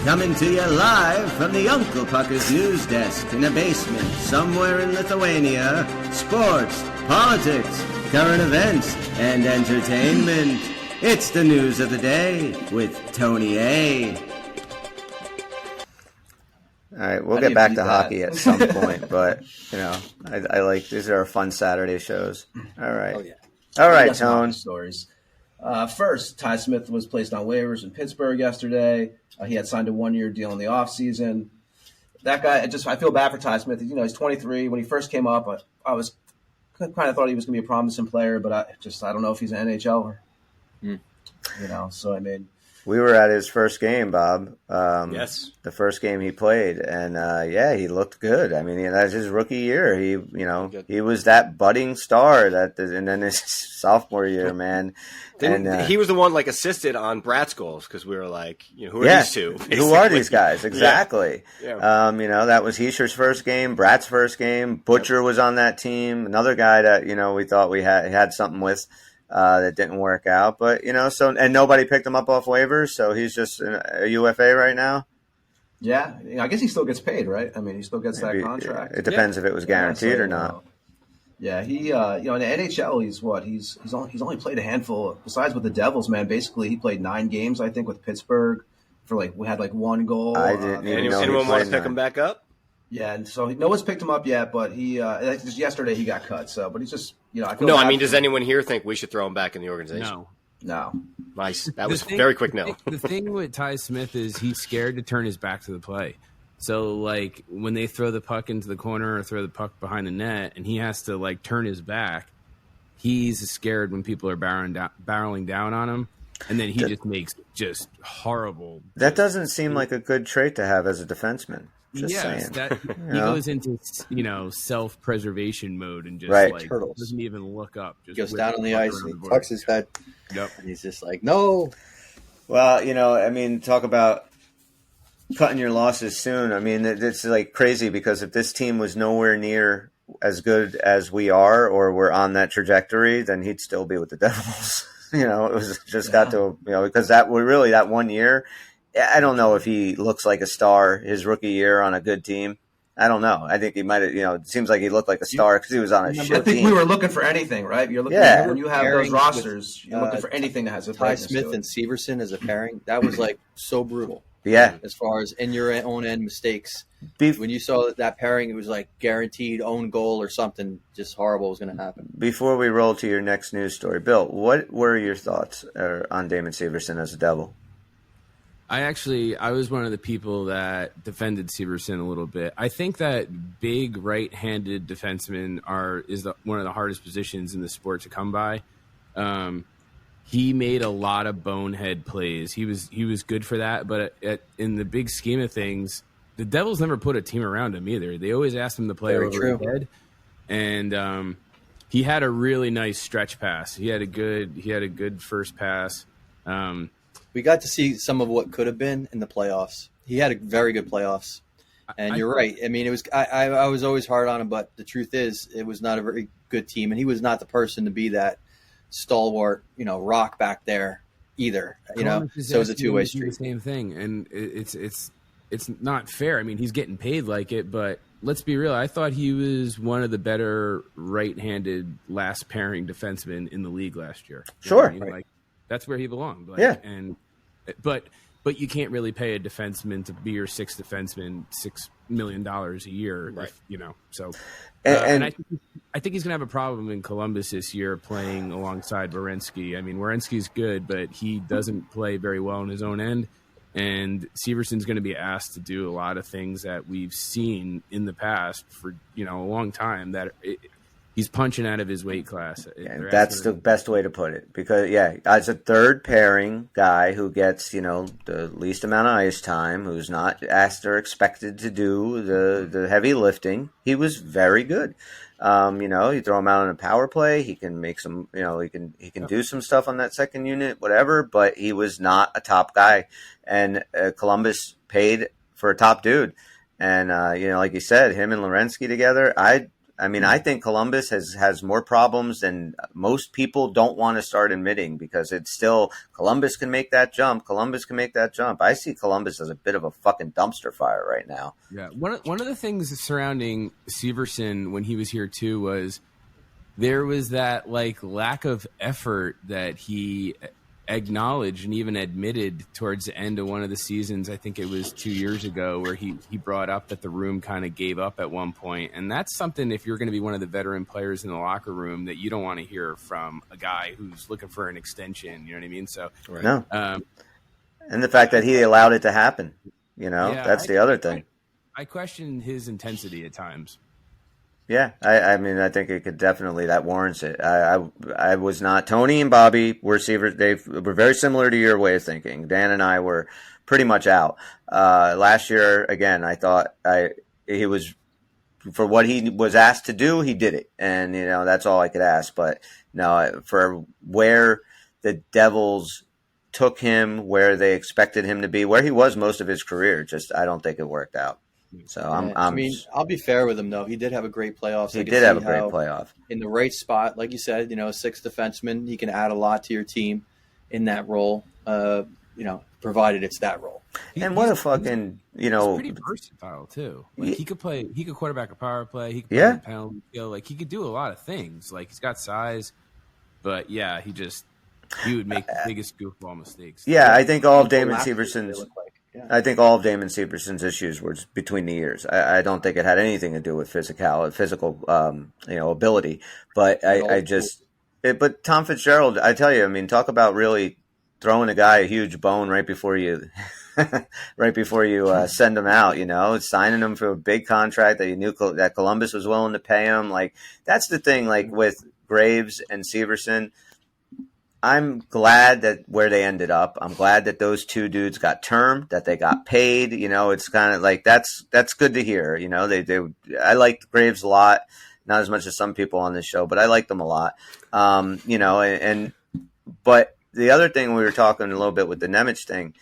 Coming to you live from the Uncle Pucker's news desk in a basement somewhere in Lithuania. Sports, politics, current events, and entertainment. It's the news of the day with Tony A. All right, we'll I get didn't back need to that. hockey at some point, but, I like, these are our fun Saturday shows. All right. Oh yeah. All We right, got some hockey Tone. stories. First, Ty Smith was placed on waivers in Pittsburgh yesterday. He had signed a 1-year deal in the offseason. That guy, I feel bad for Ty Smith. He's 23. When he first came up, I was kind of thought he was going to be a promising player, but I don't know if he's an NHLer. So I mean, We were at his first game, Bob. Yes. The first game he played, and he looked good. I mean, that's his rookie year. He was that budding star and then his sophomore year, man. He was the one like assisted on Brat's goals because we were like, who are these two? Basically. Who are these guys? Exactly. Yeah. That was Heischer's first game, Brat's first game. Butcher was on that team. Another guy that we thought we had something with. That didn't work out, but and nobody picked him up off waivers, so he's just a UFA right now. Yeah, I guess he still gets paid, right? I mean, he still gets that contract. It depends if it was guaranteed or not. Yeah, he in the NHL, he's only played a handful. Besides with the Devils, man, basically he played 9 games, I think, with Pittsburgh. We had like 1 goal. I didn't even know. Anyone want to pick him back up? Yeah, and so no one's picked him up yet, but he just yesterday he got cut. So, but he's just I mean, does anyone here think we should throw him back in the organization? No. Nice. That was very quick. No. The thing with Ty Smith is he's scared to turn his back to the play. So, like, when they throw the puck into the corner or throw the puck behind the net, and he has to like turn his back, he's scared when people are barreling down on him, and then he just makes just horrible. That doesn't seem like a good trait to have as a defenseman. Just saying. He goes into self-preservation mode and just doesn't even look up. Just goes down on the ice and he tucks his head. Yep. And he's just like, no. Well, I mean, talk about cutting your losses soon. I mean, it's like crazy because if this team was nowhere near as good as we are, or we're on that trajectory, then he'd still be with the Devils. It was just got to because that 1 year. I don't know if he looks like a star his rookie year on a good team. I don't know. I think he might have, it seems like he looked like a star because he was on a shit team. I think we were looking for anything, right? You're looking when you have those rosters, you're looking for anything that has a Ty Smith and Severson as a pairing. That was like so brutal. Yeah. As far as in your own end mistakes. When you saw that pairing, it was like guaranteed own goal or something just horrible was going to happen. Before we roll to your next news story, Bill, what were your thoughts on Damon Severson as a Devil? I was one of the people that defended Severson a little bit. I think that big right-handed defensemen is one of the hardest positions in the sport to come by. He made a lot of bonehead plays. He was good for that, but in the big scheme of things, the Devils never put a team around him either. They always asked him to play over his head, and he had a really nice stretch pass. He had a good first pass. We got to see some of what could have been in the playoffs. He had a very good playoffs. And you're right. I mean, it was I was always hard on him, but the truth is it was not a very good team, and he was not the person to be that stalwart, rock back there either. So it was a two-way street. The same thing, and it's not fair. I mean, he's getting paid like it, but let's be real. I thought he was one of the better right-handed last pairing defensemen in the league last year. Sure, I mean? Like that's where he belonged. But you can't really pay a defenseman to be your sixth defenseman $6 million a year, right? So. And I think he's going to have a problem in Columbus this year playing alongside Werenski. I mean, Werenski's good, but he doesn't play very well on his own end. And Severson's going to be asked to do a lot of things that we've seen in the past for a long time. He's punching out of his weight class. That's the best way to put it. Because, as a third pairing guy who gets, the least amount of ice time, who's not asked or expected to do the heavy lifting, he was very good. You throw him out on a power play, he can make some, he can do some stuff on that second unit, whatever, but he was not a top guy. And Columbus paid for a top dude. And, like you said, him and Werenski together, I think Columbus has more problems than most people don't want to start admitting because it's still Columbus can make that jump. I see Columbus as a bit of a fucking dumpster fire right now. Yeah. One of the things surrounding Severson when he was here too was there was that lack of effort that he acknowledged and even admitted towards the end of one of the seasons. I think it was 2 years ago where he brought up that the room kind of gave up at one point. And that's something, if you're going to be one of the veteran players in the locker room, that you don't want to hear from a guy who's looking for an extension. You know what I mean? So, no. And the fact that he allowed it to happen, that's the other thing. I question his intensity at times. Yeah, I mean, I think it could definitely, that warrants it. I was not, Tony and Bobby were receivers. They were very similar to your way of thinking. Dan and I were pretty much out. Last year, again, I thought he was, for what he was asked to do, he did it. And, that's all I could ask. But no, for where the Devils took him, where they expected him to be, where he was most of his career, I don't think it worked out. So I'll be fair with him though. He did have a great playoff. He did have a great playoff in the right spot, like you said. Sixth defenseman, he can add a lot to your team in that role. Provided it's that role. And what a fucking he's pretty versatile too. Like he could quarterback a power play. He could play a penalty kill. Like he could do a lot of things. Like he's got size, but yeah, he would make the biggest goofball mistakes. Yeah, I think all of Damon Severson's. I think all of Damon Severson's issues were between the ears. I don't think it had anything to do with physical ability. But but Tom Fitzgerald, I tell you, I mean, talk about really throwing a guy a huge bone right before you, send him out. Signing him for a big contract that you knew that Columbus was willing to pay him. Like that's the thing. Like with Graves and Severson. I'm glad that where they ended up. I'm glad that those two dudes got termed, that they got paid. It's kind of like that's good to hear. I liked Graves a lot, not as much as some people on this show, but I liked them a lot. But the other thing we were talking a little bit with the Nemec thing,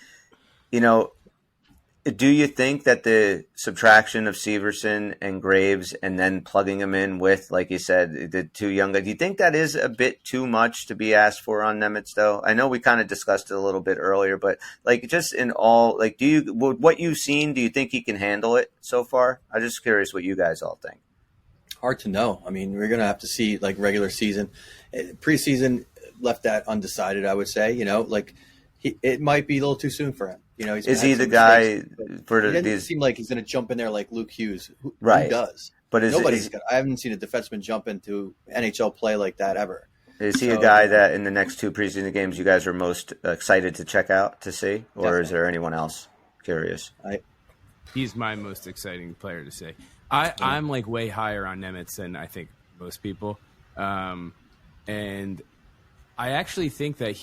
do you think that the subtraction of Severson and Graves and then plugging them in with, like you said, the two young guys, do you think that is a bit too much to be asked for on Nemec, though? I know we kind of discussed it a little bit earlier, but like just in all, like, what you've seen, do you think he can handle it so far? I'm just curious what you guys all think. Hard to know. I mean, we're going to have to see like regular season. Preseason left that undecided, I would say. It might be a little too soon for him. Is he the guy for It doesn't seem like he's going to jump in there like Luke Hughes. Who does? But I haven't seen a defenseman jump into NHL play like that ever. Is he a guy that in the next two preseason games you guys are most excited to check out to see, or Definitely. Is there anyone else? Curious. He's my most exciting player to see. I'm like way higher on Nemec than I think most people, and I actually think that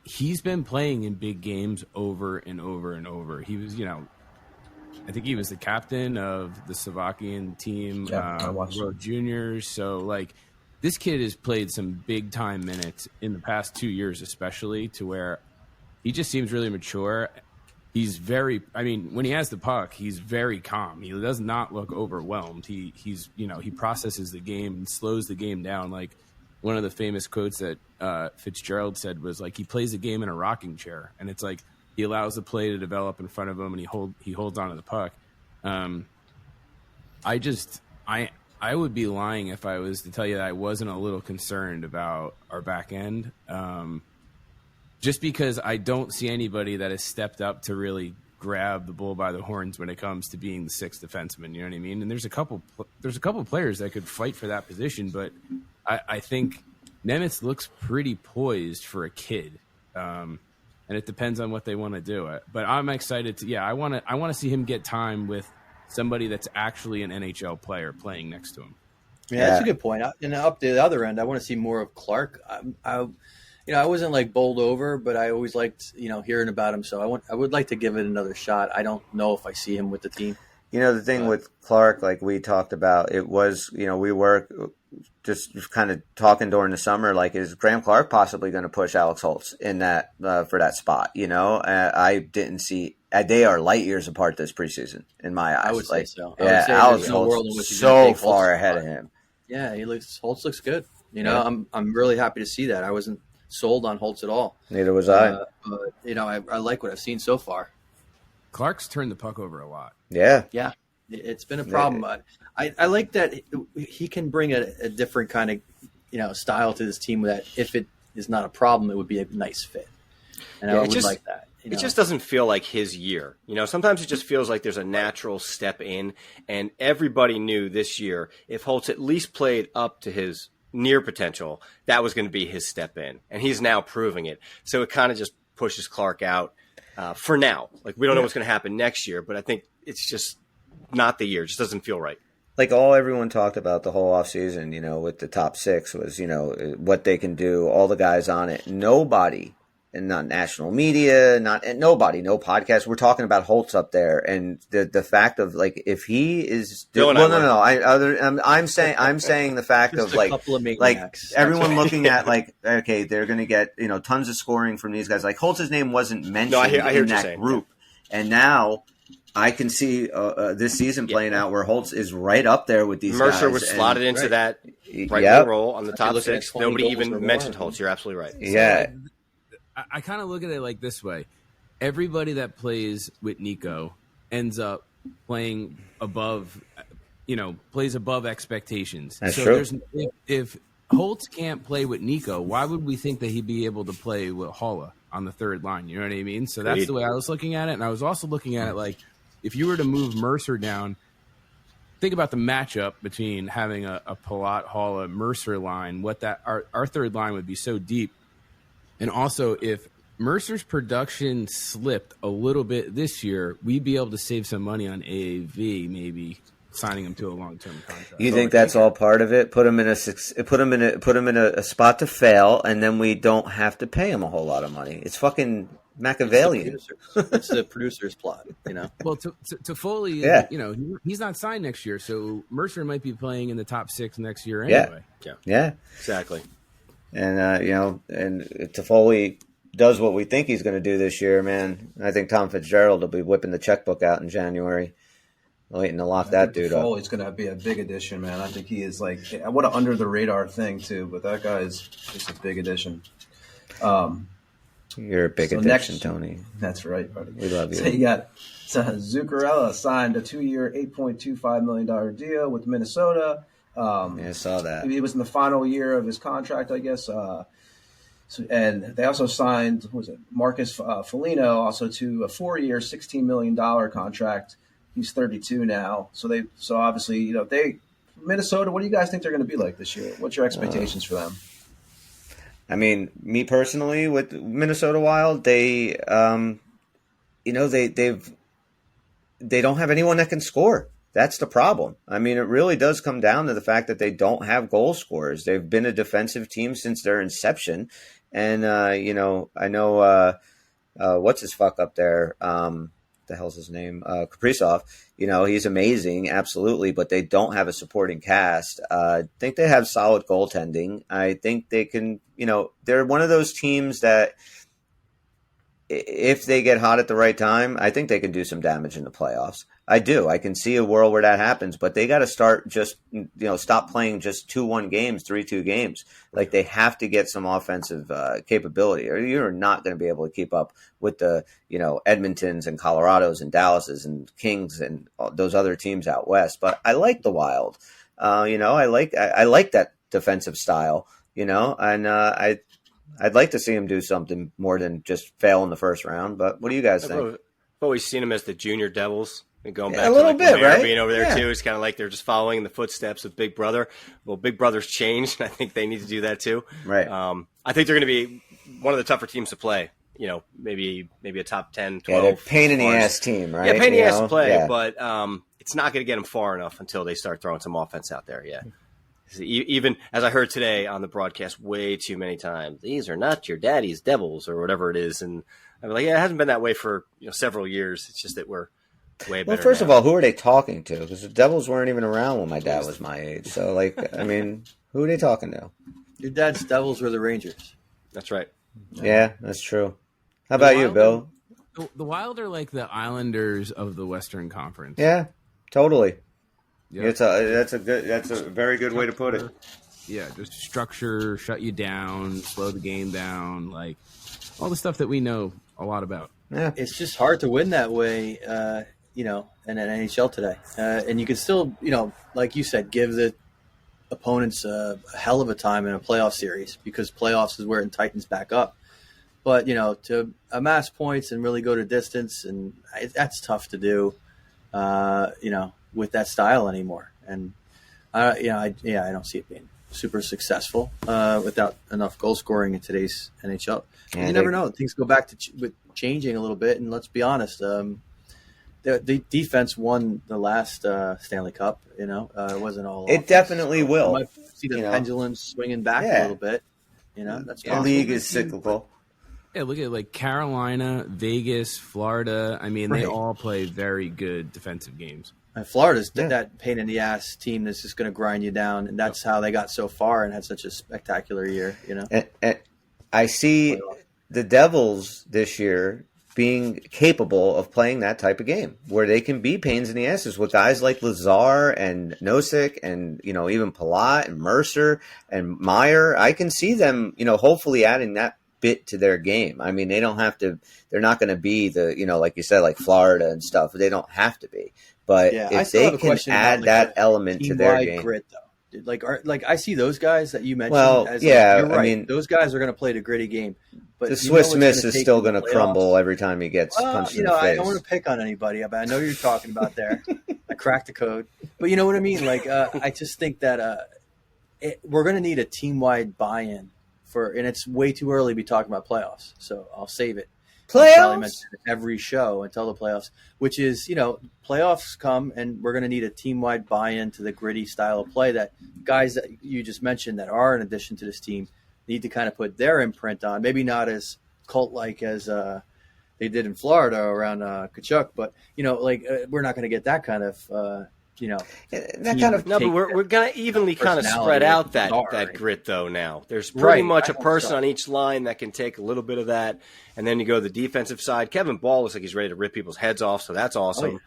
he's been playing in big games over and over and over. He was, I think he was the captain of the Slovakian team, World Juniors. So, like, this kid has played some big time minutes in the past 2 years, especially, to where he just seems really mature. He's when he has the puck, he's very calm. He does not look overwhelmed. He processes the game and slows the game down. Like, one of the famous quotes that Fitzgerald said was like, he plays the game in a rocking chair, and it's like he allows the play to develop in front of him, and he holds onto the puck. I would be lying if I was to tell you that I wasn't a little concerned about our back end, just because I don't see anybody that has stepped up to really grab the bull by the horns when it comes to being the sixth defenseman. You know what I mean? And there's a couple players that could fight for that position, but I think Nemec looks pretty poised for a kid, and it depends on what they want to do. But I'm excited to. Yeah, I want to see him get time with somebody that's actually an NHL player playing next to him. Yeah, that's a good point. And up the other end, I want to see more of Clark. I wasn't like bowled over, but I always liked hearing about him. So I would like to give it another shot. I don't know if I see him with the team. The thing with Clark, like we talked about, it was we were just kind of talking during the summer, like, is Graham Clark possibly going to push Alex Holtz in that for that spot? I didn't see. They are light years apart this preseason in my eyes. I would say so. Alex Holtz is so far ahead of him. Yeah, Holtz looks good. I'm really happy to see that. I wasn't sold on Holtz at all. Neither was I. But I like what I've seen so far. Clark's turned the puck over a lot. Yeah. It's been a problem. I like that he can bring a different kind of style to this team. That if it is not a problem, it would be a nice fit. And I would like that. It just doesn't feel like his year. Sometimes it just feels like there's a natural step in, and everybody knew this year if Holtz at least played up to his near potential, that was going to be his step in, and he's now proving it. So it kind of just pushes Clark out for now. Like, we don't know what's going to happen next year, but I think it's just not the year. It just doesn't feel right. like all everyone talked about the whole offseason, with the top six was, what they can do, all the guys on it. Nobody, and not national media, nobody, no podcast. We're talking about Holtz up there, and the fact of like if he is I'm saying the fact Just of a like couple of like maniacs. everyone looking at like okay, they're going to get tons of scoring from these guys. Like Holtz's name wasn't mentioned I hear in what you're that saying. group, and now. I can see this season playing out where Holtz is right up there with these guys. Mercer was slotted into that right Yep. role on the top looking at six. 20 Nobody goals or even more. mentioned Holtz. You're absolutely right. Yeah. I kind of look at it like this way. Everybody that plays with Nico ends up playing above, plays above expectations. That's so true. If Holtz can't play with Nico, why would we think that he'd be able to play with Holla on the third line? You know what I mean? So that's the way I was looking at it. And I was also looking at it like, if you were to move Mercer down, think about the matchup between having a Palat, Holla, Mercer line. Our third line would be so deep, and also if Mercer's production slipped a little bit this year, we'd be able to save some money on AAV, maybe signing him to a long-term contract. You think that's all part of it? Put him in a spot to fail, and then we don't have to pay him a whole lot of money. It's fucking Machiavellian. It's the producer's plot, Well, Toffoli, Yeah. He's not signed next year, so Mercer might be playing in the top six next year anyway. Yeah. Exactly. And and if Toffoli does what we think he's going to do this year, man, I think Tom Fitzgerald will be whipping the checkbook out in January, waiting to lock that dude up. Foley's going to be a big addition, man. I think he is like what an under the radar thing too, but that guy is just a big addition. You're a big addition, Tony. That's right, buddy. We love you. So you got Zuccarello signed a 2-year, $8.25 million deal with Minnesota. I saw that. He was in the final year of his contract, I guess. And they also signed, Marcus Foligno, also to a 4-year, $16 million contract. He's 32 now. So obviously, Minnesota, what do you guys think they're going to be like this year? What's your expectations for them? I mean, me personally, with Minnesota Wild, they don't have anyone that can score. That's the problem. I mean, it really does come down to the fact that they don't have goal scorers. They've been a defensive team since their inception, and I know what's his fuck up there. The hell's his name? Kaprizov. He's amazing, absolutely, but they don't have a supporting cast. I think they have solid goaltending. I think they can, they're one of those teams that if they get hot at the right time, I think they can do some damage in the playoffs. I do. I can see a world where that happens, but they got to start just, stop playing just 2-1 games, 3-2 games. Like they have to get some offensive capability, or you're not going to be able to keep up with the, Edmontons and Colorados and Dallases and Kings and those other teams out west. But I like the Wild. I like that defensive style, and I'd like to see him do something more than just fail in the first round. But what do you guys think? I've always seen him as the junior Devils. And going back a to little like bit, Lemaire right? being over there Yeah. too, it's kind of like they're just following in the footsteps of Big Brother. Well, Big Brother's changed, and I think they need to do that too. Right. I think they're going to be one of the tougher teams to play. Maybe a top 10, 12. Yeah, they're pain in the ass team, right? Yeah, pain in the ass to play, Yeah. but it's not going to get them far enough until they start throwing some offense out there. Yeah. Even as I heard today on the broadcast way too many times, these are not your daddy's Devils or whatever it is. And I'm like, yeah, it hasn't been that way for several years. It's just that we're way better. Well, first now. of all, who are they talking to? Because the Devils weren't even around when my dad was my age. So, who are they talking to? Your dad's Devils were the Rangers. That's right. Yeah, that's true. How about you, Bill? The Wild are like the Islanders of the Western Conference. Yeah, totally. Yeah. That's a very good way to put it. Yeah, just structure, shut you down, slow the game down, like all the stuff that we know a lot about. Yeah, It's just hard to win that way, in an NHL today. And you can still, like you said, give the opponents a hell of a time in a playoff series because playoffs is where it tightens back up. But, to amass points and really go to distance, and that's tough to do, with that style anymore. And, I don't see it being super successful without enough goal scoring in today's NHL. Yeah, You never know. Things go back to with changing a little bit. And let's be honest, the defense won the last Stanley Cup. It wasn't all. It definitely will. You might see the pendulum swinging back a little bit. That's the league is cyclical. Yeah, look at like Carolina, Vegas, Florida. I mean, they all play very good defensive games. And Florida's that pain in the ass team that's just going to grind you down, and that's how they got so far and had such a spectacular year. And I see the Devils this year being capable of playing that type of game where they can be pains in the asses with guys like Lazar and Nosek and, even Palat and Mercer and Meyer. I can see them, hopefully adding that bit to their game. I mean, they're not going to be the, like you said, like Florida and stuff. They don't have to be. But if they can add that element to their game. Grit, though. Like I see those guys that you mentioned. You're right. I mean, those guys are going to play the gritty game. But the Swiss Miss is still going to crumble every time he gets punched in the face. I don't want to pick on anybody, but I know you're talking about there. I cracked the code, but you know what I mean. Like I just think that we're going to need a team-wide buy-in and it's way too early to be talking about playoffs. So I'll save it. Playoffs every show until the playoffs, which is playoffs come and we're going to need a team-wide buy-in to the gritty style of play that guys that you just mentioned that are in addition to this team need to kind of put their imprint on. Maybe not as cult-like as they did in Florida around Kachuk, but we're not going to get that kind of but we're going to evenly kind of spread out that grit though. Now there's pretty much a person on each line that can take a little bit of that, and then you go to the defensive side. Kevin Ball looks like he's ready to rip people's heads off, so that's awesome.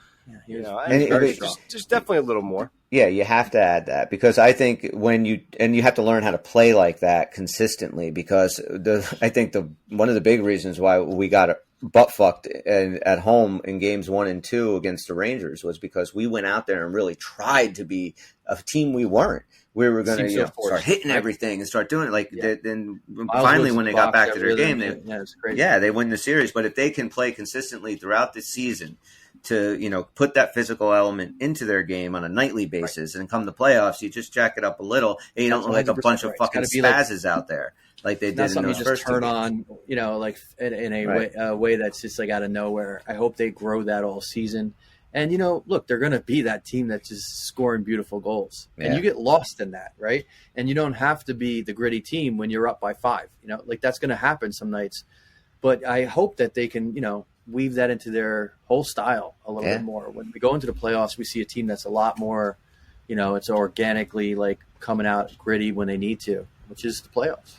There's definitely a little more. Yeah, you have to add that because I think you have to learn how to play like that consistently because I think one of the big reasons why we got butt fucked at home in games 1 and 2 against the Rangers was because we went out there and really tried to be a team we weren't. We were going to start hitting everything and start doing it. Then finally, when they got back to their game, they win the series. But if they can play consistently throughout the season to put that physical element into their game on a nightly basis, and come the playoffs, you just jack it up a little, and you don't look like a bunch of fucking spazzes out there. Like they did in those first turn on, like in a way that's just like out of nowhere. I hope they grow that all season. And, look, they're going to be that team that's just scoring beautiful goals. Yeah. And you get lost in that, right? And you don't have to be the gritty team when you're up by 5. That's going to happen some nights. But I hope that they can, weave that into their whole style a little bit more. When we go into the playoffs, we see a team that's a lot more, it's organically like coming out gritty when they need to, which is the playoffs.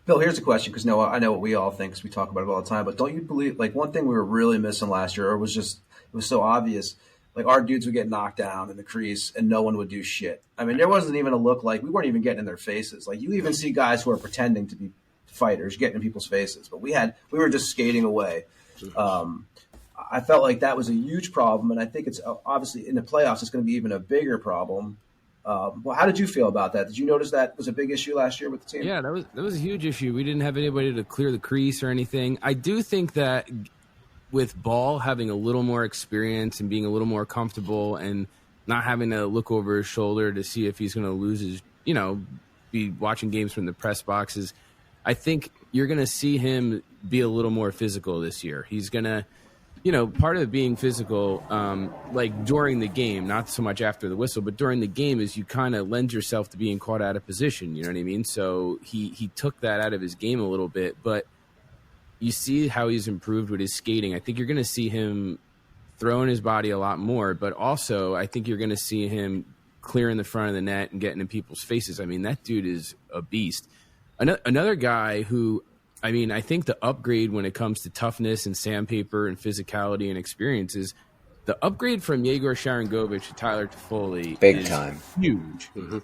Bill, here's a question because I know what we all think because we talk about it all the time. But don't you believe one thing we were really missing last year, or was just it was so obvious, like our dudes would get knocked down in the crease and no one would do shit. I mean, there wasn't even a look like we weren't even getting in their faces. Like you even see guys who are pretending to be fighters getting in people's faces, but we were just skating away. I felt like that was a huge problem, and I think it's obviously in the playoffs it's going to be even a bigger problem. Well, how did you feel about that? Did you notice that was a big issue last year with the team? Yeah, that was a huge issue. We didn't have anybody to clear the crease or anything. I do think that with Ball having a little more experience and being a little more comfortable and not having to look over his shoulder to see if he's going to lose his, be watching games from the press boxes, I think you're going to see him be a little more physical this year. He's going to, part of being physical, like during the game, not so much after the whistle, but during the game is you kind of lend yourself to being caught out of position. You know what I mean? So he took that out of his game a little bit, but you see how he's improved with his skating. I think you're going to see him throwing his body a lot more, but also I think you're going to see him clearing the front of the net and getting in people's faces. I mean, that dude is a beast. Another guy who, I think the upgrade when it comes to toughness and sandpaper and physicality and experience is the upgrade from Yegor Sharangovich to Tyler Toffoli. Big time. Huge. Mm-hmm.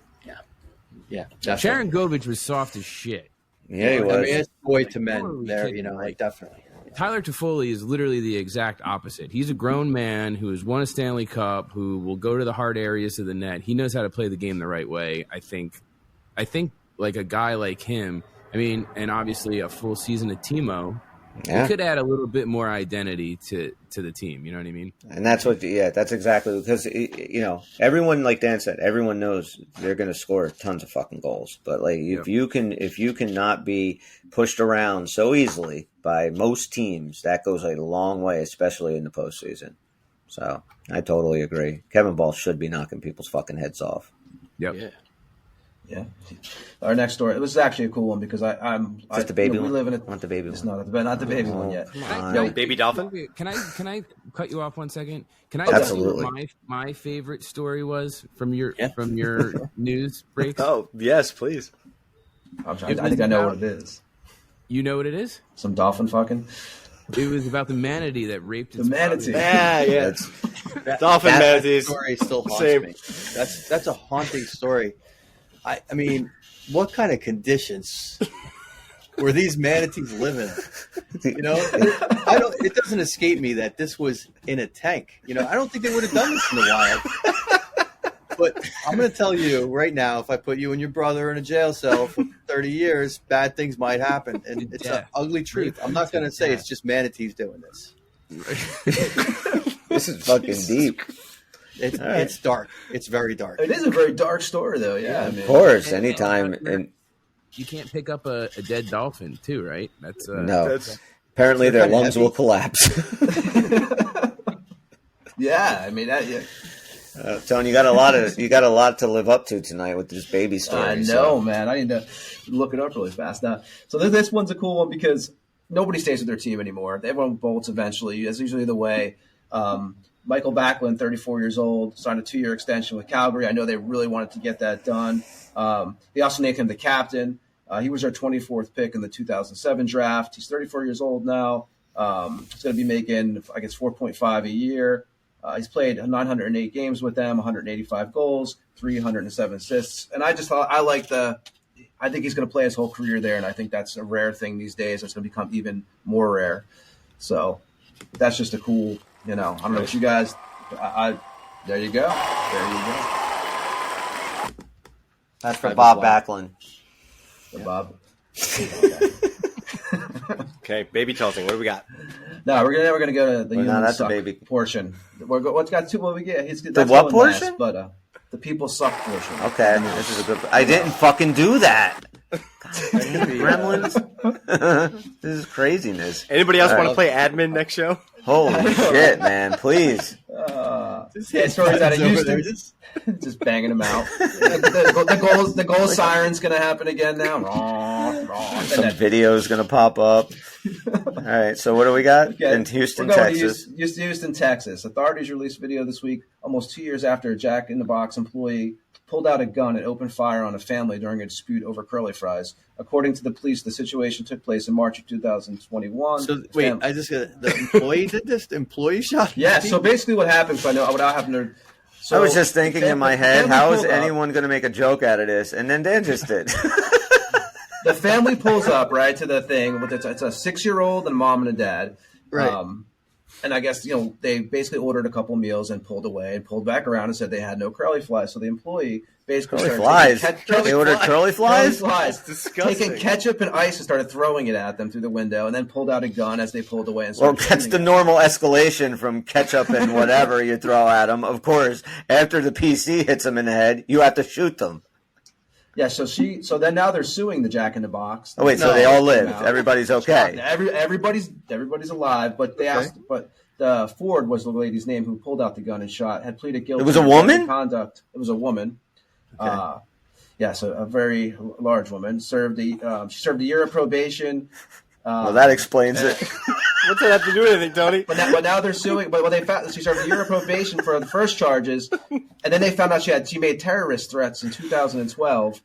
Yeah. Sharangovich was soft as shit. Yeah, he was. I mean, it's boy to men there, definitely. Tyler Toffoli is literally the exact opposite. He's a grown man who has won a Stanley Cup, who will go to the hard areas of the net. He knows how to play the game the right way. I think like a guy like him, and obviously a full season of Timo, it could add a little bit more identity to the team. You know what I mean? And that's that's exactly because, everyone, like Dan said, everyone knows they're going to score tons of fucking goals. But like, if you can not be pushed around so easily by most teams, that goes a long way, especially in the postseason. So I totally agree. Kevin Ball should be knocking people's fucking heads off. Yep. Yeah. Our next story. This is actually a cool one because I'm. Is it the baby one? We live in Want the baby It's one? not the baby one yet. Yo, Baby dolphin? Can I cut you off 1 second? Can I Absolutely. tell you what my favorite story was from your news breaks? Oh, yes, please. I think I know what it is. You know what it is? Some dolphin fucking. It was about the manatee that raped its manatee. mother. Yeah. Dolphin manatees. Story still haunts Same. me. That's a haunting story. I mean, what kind of conditions were these manatees living in? You know, it doesn't escape me that this was in a tank. You know, I don't think they would have done this in the wild. But I'm going to tell you right now, if I put you and your brother in a jail cell for 30 years, bad things might happen. And it's an ugly truth. I'm not going to say it's just manatees doing this. This is fucking deep. It's dark. It's very dark. It is a very dark story, though. Yeah, Of course, anytime. And You can't pick up a dead dolphin, too, right? That's no. Apparently, their lungs will collapse. Yeah, I mean that. Yeah. Tony, you got a lot to live up to tonight with this baby story. I know, man. I need to look it up really fast now. So this one's a cool one because nobody stays with their team anymore. Everyone bolts eventually. That's usually the way. Michael Backlund, 34 years old, signed a 2-year extension with Calgary. I know they really wanted to get that done. They also named him the captain. He was our 24th pick in the 2007 draft. He's 34 years old now. He's going to be making, I guess, $4.5 a year. He's played 908 games with them, 185 goals, 307 assists. And I just thought I think he's going to play his whole career there, and I think that's a rare thing these days. It's going to become even more rare. So that's just a cool, I don't know what you guys. There you go. That's for Bob Backlund. Bob. Okay, baby tilting. What do we got? No, we're gonna go to the not at the suck baby portion. What's got two? What we get? The what portion? Last, but the people suck portion. Okay, this is a good. I didn't fucking do that. Gremlins. This is craziness. Anybody else want to play admin next show? Holy shit, man! Please. Stories out of Houston. Just banging them out. The goal siren's going to happen again now. Some video's going to pop up. All right, so what do we got? Okay. In Houston, We're going Texas. To Houston, Texas. Authorities released video this week, almost 2 years after a Jack in the Box employee pulled out a gun and opened fire on a family during a dispute over curly fries. According to the police, the situation took place in March of 2021. So wait, I just got the employee did this. The employee shot. Yeah. So basically, what happened? I know what happened to. So I was just thinking in my head, family how is pulled up. anyone going to make a joke out of this? And then Dan just did. The family pulls up right to the thing. It's a 6-year-old and a mom and a dad. Right. And I guess, they basically ordered a couple meals and pulled away and pulled back around and said they had no curly flies. So the employee basically Curly started flies? They ordered curly flies? That's disgusting. Taking ketchup and ice and started throwing it at them through the window and then pulled out a gun as they pulled away. And Well, started that's shooting the at normal escalation from ketchup and whatever you throw at them. Of course, after the PC hits them in the head, you have to shoot them. Yeah, so then now they're suing the Jack in the Box. Oh, wait, so they all lived. Everybody's okay. Everybody's alive, but they asked, but the Ford was the lady's name who pulled out the gun and shot, had pleaded guilty. It was a to woman? Conduct. It was a woman. Okay. So a very large woman. She served a year of probation. Well, that explains it. What's that have to do with anything, Tony? But now they're suing. But they found she served a year of probation for the first charges, and then they found out she made terrorist threats in 2012,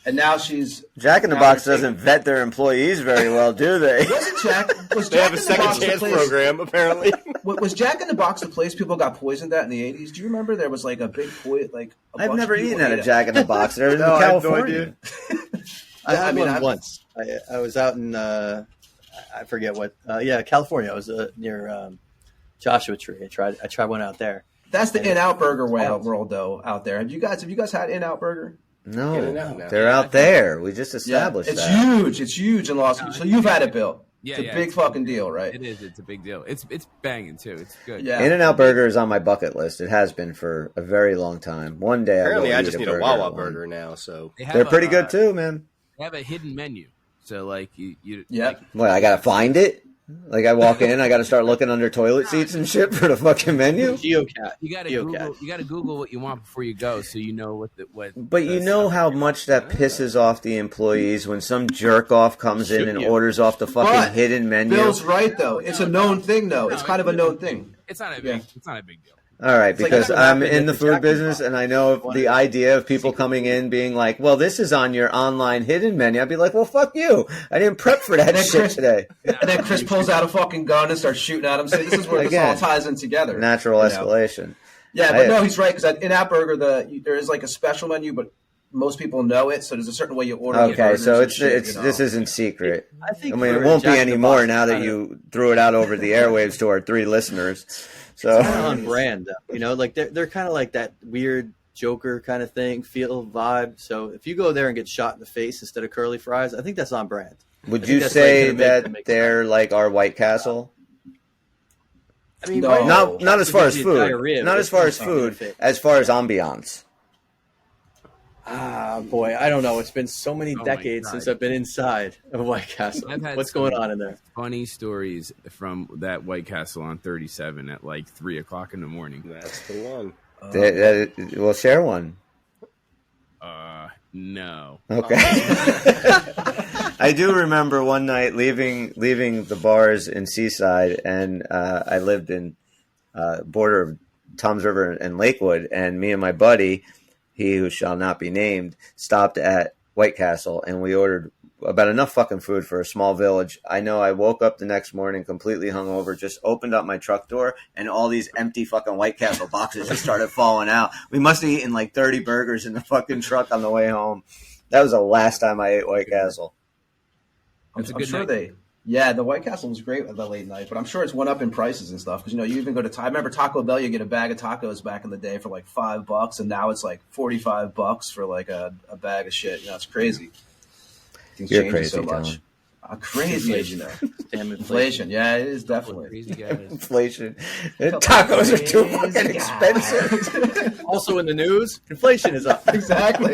and now she's Jack in the now Box they're doesn't vet their employees very well, do they? Wasn't Jack? Was They Jack have a in the Box second the chance place- program, apparently. Was Jack in the Box the place people got poisoned at in the 80s? Do you remember there was like a big I've never eaten at a Jack in the Box. They're in No, I have no California. I had mean, one I've- once. I was out in I forget what. California. I was near Joshua Tree. I tried one out there. That's the In-Out Burger world, though. Out there, have you guys had In-Out Burger? No, No. they're out there. We just established it's that. huge. It's huge in Los Angeles. So you've had it, Bill. Yeah, It's a big fucking deal, right? It is. It's a big deal. It's banging too. It's good. Yeah. In-N-Out Burger is on my bucket list. It has been for a very long time. One day Apparently, I I will just eat need a burger Wawa at one. burger now. So They have They're a, pretty good too, man. They have a hidden menu. So like you Yep. What, I gotta find it? Like I walk in, I got to start looking under toilet seats and shit for the fucking menu. Geocat. You gotta Google what you want before you go, so you know what. But you know how much that pisses off the employees when some jerk off comes in and orders off the fucking hidden menu. Bill's right though. It's a known thing though. It's kind of a known thing. It's not a big deal. All right, because like I'm in the food business and I know the idea of people coming in being like, well, this is on your online hidden menu. I'd be like, well, fuck you. I didn't prep for that shit today. And then Chris pulls out a fucking gun and starts shooting at him. So this is where this all ties in together. Natural escalation. Yeah, but no, he's right. Because in App Burger, there is like a special menu, but most people know it. So there's a certain way you order. Okay, so this isn't secret. I mean, it won't be anymore now that you threw it out over the airwaves to our 3 listeners. So it's on brand, you know, like they're kind of like that weird Joker kind of thing, feel vibe. So if you go there and get shot in the face instead of curly fries, I think that's on brand. Would you say that they're like our White Castle? I mean, no. Not as far as food. Not as far as food. As far as ambiance. Ah, boy, I don't know. It's been so many decades since I've been inside of White Castle. What's going on in there? Funny stories from that White Castle on 37 at like 3 o'clock in the morning. That's the one. We'll share one. No. Okay. I do remember one night leaving the bars in Seaside, and I lived in border of Toms River and Lakewood, and me and my buddy, he who shall not be named, stopped at White Castle, and we ordered about enough fucking food for a small village. I know I woke up the next morning completely hungover, just opened up my truck door, and all these empty fucking White Castle boxes just started falling out. We must have eaten like 30 burgers in the fucking truck on the way home. That was the last time I ate White Castle. I'm sure the White Castle was great at the late night, but I'm sure it's went up in prices and stuff. Because, you even go to I remember Taco Bell, you get a bag of tacos back in the day for like $5, and now it's like $45 for like a bag of shit. It's crazy. Things You're crazy, so much. Crazy, as you know. Damn inflation. Yeah, it is definitely. Crazy guys. Inflation. Tacos are too fucking expensive. Also in the news, inflation is up. Exactly.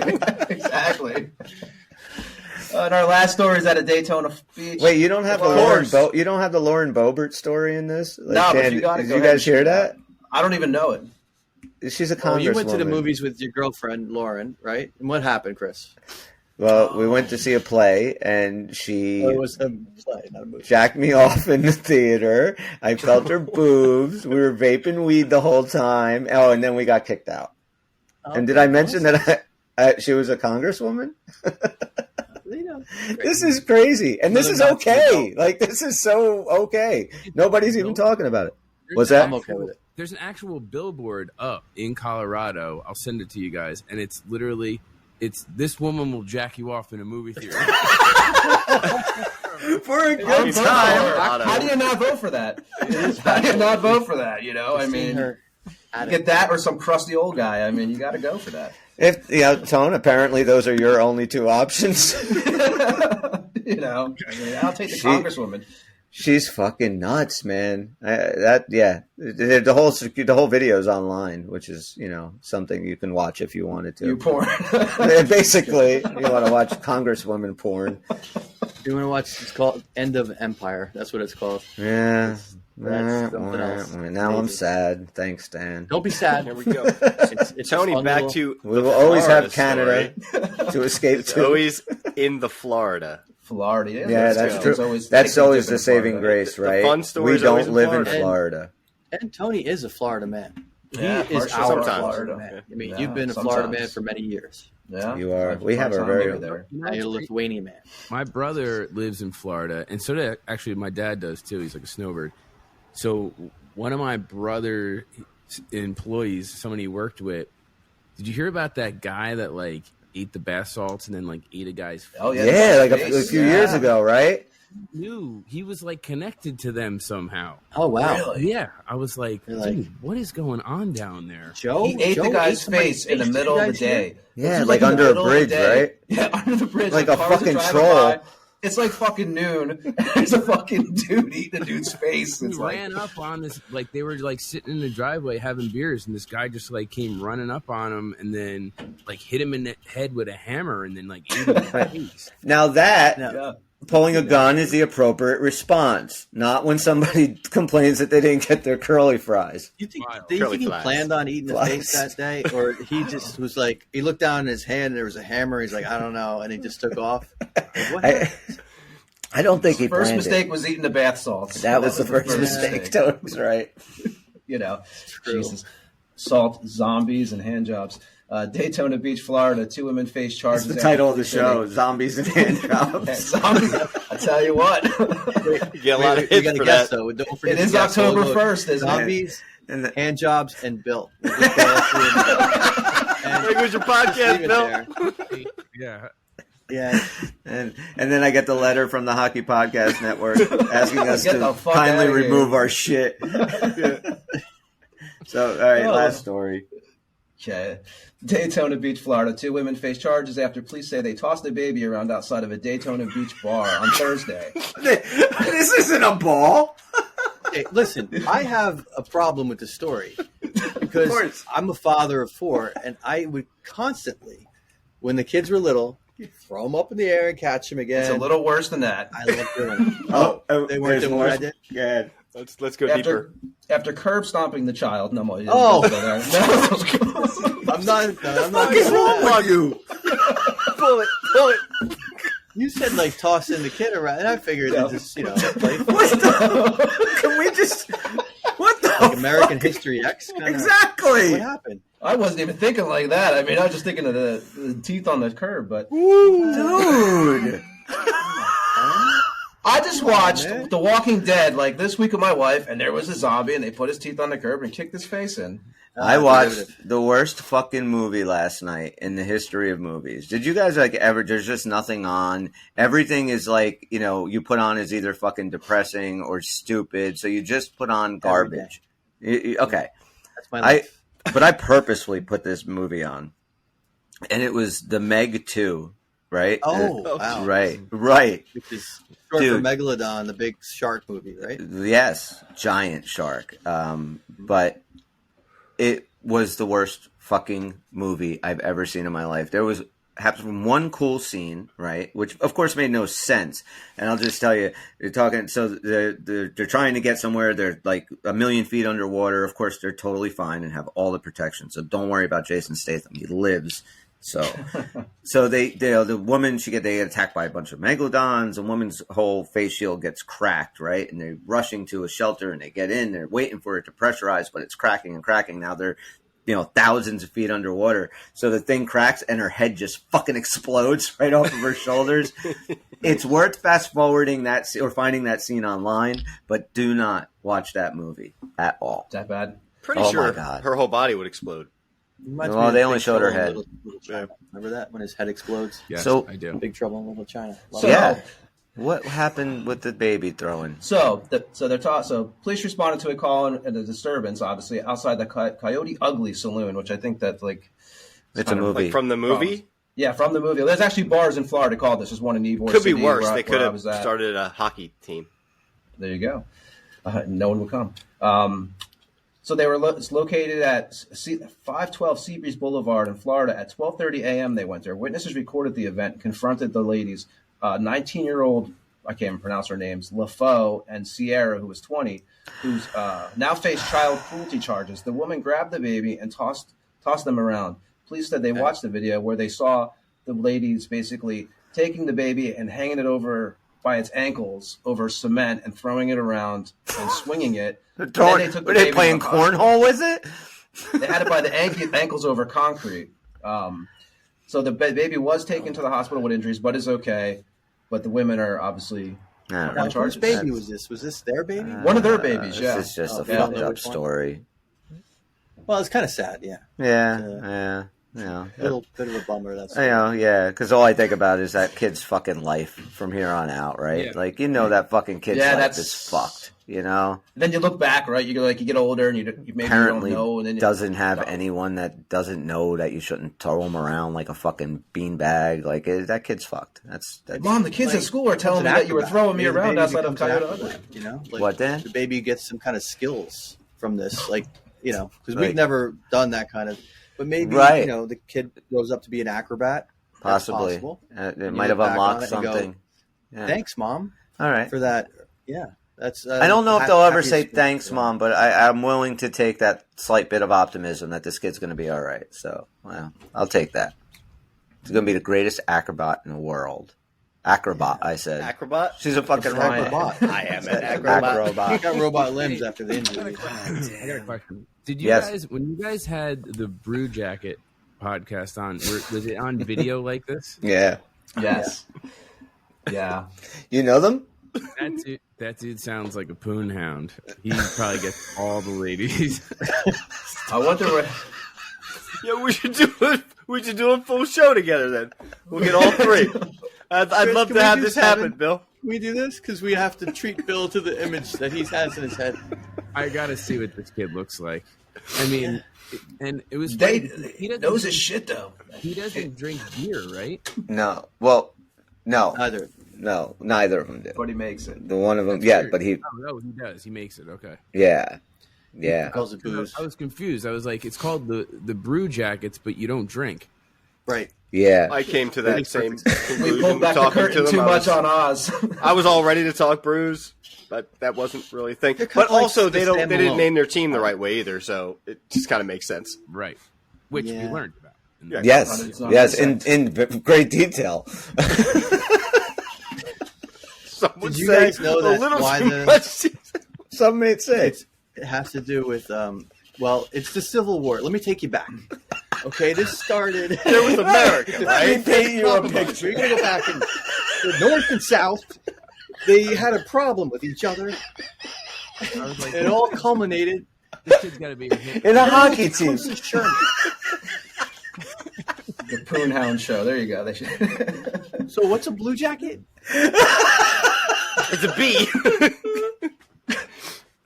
And our last story is at a Daytona Beach. Wait, you don't have the Lauren Boebert story in this? No, but you got it. Did you guys hear that? I don't even know it. She's a congresswoman. You went to the movies with your girlfriend Lauren, right? And what happened, Chris? Well, we went to see a play, and she it was a play, not a movie. Jacked me off in the theater. I felt her boobs. We were vaping weed the whole time. Oh, and then we got kicked out. And did I mention that she was a congresswoman? This is crazy, and this is okay. Like, this is so okay. Nobody's even talking about it. What's that? I'm okay with it. There's an actual billboard up in Colorado. I'll send it to you guys, and it's literally. It's this woman will jack you off in a movie theater. For a good time. How do you not vote for that? How do you not vote for that? I mean, get that or some crusty old guy. I mean, you got to go for that. Tone, apparently those are your only 2 options. I'll take the congresswoman. She's fucking nuts, man. The whole video's online, which is something you can watch if you wanted to. You porn. Basically, you want to watch congresswoman porn. You want to watch? It's called End of Empire. That's what it's called. Yeah. That's something else. Now I'm sad. Thanks, Dan. Don't be sad. Here we go. It's Tony, back to we will always have Canada to escape to. Always in the Florida. Yeah, that's true. That's always the saving grace, right? We don't live in Florida. And Tony is a Florida man. Yeah, he is our sometimes. Florida man. I mean, you've been a Florida man for many years. Yeah, you are. We have a very. Now you're a Lithuanian man. My brother lives in Florida, and so did actually my dad does too. He's like a snowbird. So one of my brother's employees, someone he worked with, did you hear about that guy that like ate the bath salts and then like ate a guy's face? Oh yeah, like a few years ago, right? Knew he was like connected to them somehow. Oh wow! Really? Yeah, I was like, dude, what is going on down there? He ate the guy's face in the middle of the day. Yeah, like under a bridge, right? Yeah, under the bridge, like a fucking troll. It's like fucking noon. There's a fucking dude eating a dude's face. He ran up on this, like they were like sitting in the driveway having beers, and this guy just like came running up on him and then like hit him in the head with a hammer and then like ate him in the face. Now pulling a gun is the appropriate response, not when somebody complains that they didn't get their curly fries. Do you think Curly he flies. planned on eating the face that day, or he just was like, he looked down in his hand and there was a hammer. He's like, I don't know, and he just took off. Like, what happened? I don't think he First planned mistake it. was eating the bath salts. That was the first mistake. Tony's right. Jesus. Salt, zombies, and hand jobs. Daytona Beach, Florida. 2 women face charges. That's the title of the show: Zombies and Hand Jobs. Zombies. I tell you what. You get a lot of We hits got to for guess that. though. Don't forget It is to guess. So October look, 1st, isn't it? Zombies, And the, hand jobs, and Bill. We'll just go all three of them. Like, who's your Just leave podcast, it Bill? there. Yeah. Yeah. and then I get the letter from the Hockey Podcast Network asking us Get the to fuck kindly outta here. remove our shit. So, all right, last story. Okay. Daytona Beach, Florida. 2 women face charges after police say they tossed a baby around outside of a Daytona Beach bar on Thursday. This isn't a ball. Hey, listen, I have a problem with the story because Of course. I'm a father of 4, and I would constantly, when the kids were little, throw them up in the air and catch them again. It's a little worse than that. I love doing it. Oh, they weren't there's doing more. what I did? Yeah. Let's go deeper. After curb stomping the child. No, more. Oh. No. I'm not. I'm not. What is wrong with you? Pull it. You said like tossing the kid around, and I figured it just play What the? Can we just? What the? like American fuck? History X. Kinda. Exactly. What happened? I wasn't even thinking like that. I mean, I was just thinking of the teeth on the curb, but Dude. I just watched man. The Walking Dead like this week with my wife, and there was a zombie, and they put his teeth on the curb and kicked his face in. I watched the worst fucking movie last night in the history of movies. Did you guys ever? There's just nothing on. Everything is like, you put on is either fucking depressing or stupid. So you just put on garbage. Okay. That's my life. But I purposefully put this movie on, and it was the Meg 2, right? Oh, wow. Right. Which is short Dude. for Megalodon, the big shark movie, right? Yes, giant shark. But it was the worst fucking movie I've ever seen in my life. There was happened one cool scene, right, which of course made no sense. And I'll just tell you, they're talking. So they're trying to get somewhere. They're like 1,000,000 feet underwater. Of course, they're totally fine and have all the protection. So don't worry about Jason Statham. He lives. So the woman they get attacked by a bunch of megalodons. A woman's whole face shield gets cracked, right? And they're rushing to a shelter and they get in. They're waiting for it to pressurize, but it's cracking and cracking. Now they're thousands of feet underwater. So the thing cracks and her head just fucking explodes right off of her shoulders. It's worth fast forwarding that or finding that scene online, but do not watch that movie at all. Is that bad? Pretty Oh sure my God. her whole body would explode. Reminds Well, me of they Big only showed her Trouble in head. Little China. Remember that when his head explodes? Yes, So- I do. Big Trouble in Little China. Love So- it. Yeah. What happened with the baby throwing? So police responded to a call and a disturbance, obviously, outside the Coyote Ugly Saloon, which I think that It's a kind of movie. Like from the movie? Yeah, from the movie. There's actually bars in Florida called this. There's one in Ybor Could be City worse. where They could I have was at. started a hockey team. There you go. No one would come. So they were it's located at 512 Seabreeze Boulevard in Florida. At 12:30 a.m. they went there. Witnesses recorded the event and confronted the ladies. 19-year-old, I can't even pronounce her names, LaFoe and Sierra, who was 20, who's now face child cruelty charges. The woman grabbed the baby and tossed them around. Police said they watched the video where they saw the ladies basically taking the baby and hanging it over by its ankles over cement and throwing it around and swinging it. Were they playing cornhole with it? They had it by the ankles over concrete. So the baby was taken to the hospital with injuries, but is okay. But the women are obviously No. Now, charges. whose baby was this? Was this their baby? One of their babies, yeah. This is just a yeah, fucked I know up which one. story. Well, it's kind of sad, yeah. Yeah. A little bit of a bummer. That's Because all I think about is that kid's fucking life from here on out, right? Yeah. Like, that fucking kid's Yeah, life that's- is fucked, Then you look back, right? You get older and you maybe apparently you don't know. And then doesn't have anyone that doesn't know that you shouldn't throw him around like a fucking beanbag. Like, that kid's fucked. That's Mom, the kids Like, at school are telling me it's an that you were acrobat. throwing me Maybe the around baby outside of becomes an Coyote Ugly. acrobat, Like, What, Dan? the baby gets some kind of skills from this, because Right. we've never done that kind of. But maybe Right. the kid grows up to be an acrobat. That's Possibly. possible. It You might look have back on unlocked it and go, something. Yeah. Thanks, Mom. All right. For that. Yeah. That's. I don't know if they'll ever happiest say thing. thanks, Mom, but I'm willing to take that slight bit of optimism that this kid's going to be all right. So, well, I'll take that. He's going to be the greatest acrobat in the world. Acrobat, I said. Acrobat? She's a fucking Acrobat. I am an acrobat. He got robot limbs after the injury. I got a question. Did you Yes. guys, when you guys had the Brew Jacket podcast on, was it on video like this? Yeah. Yes. Yeah. You know them? That dude sounds like a poon hound. He probably gets all the ladies. I wonder what. Yeah, we should do it. We should do a full show together then. We'll get all three. I'd love can to we have do this 7? happen, Bill. Can we do this? Because we have to treat Bill to the image that he has in his head. I gotta see what this kid looks like. I mean, and it was They funny, he doesn't knows his shit though. He doesn't drink beer, right? No. Well, no. Neither. No, neither of them do. But he makes it. The one of them, That's yeah, weird. but he, Oh no, he does. He makes it. Okay. yeah. Yeah. Calls it booze. I was confused. I was like, it's called the Brew Jackets, but you don't drink. Right. Yeah. I came to that same We conclusion pulled back the talking to curtain them. too I much was- on Oz. I was all ready to talk brews, but that wasn't really a thing. They're kind But of like also, the they Sam didn't Malone. name their team the right way either, so it just kind of makes sense. Right. Which we Yeah. learned about. Yeah. Yes. It's not Yes. consent. In great detail. Some would Did you say guys know a that little why too the- much. Some may say. It has to do with, well, it's the Civil War. Let me take you back. Okay, this started. It was America, right? paint you a picture. You're going to go back in the North and South. They had a problem with each other. I was like, It all culminated. this kid's got to be a hit. In a hockey team. Quincy Sherman. The Poonhound Show. There you go. They should. So what's a blue jacket? It's a B.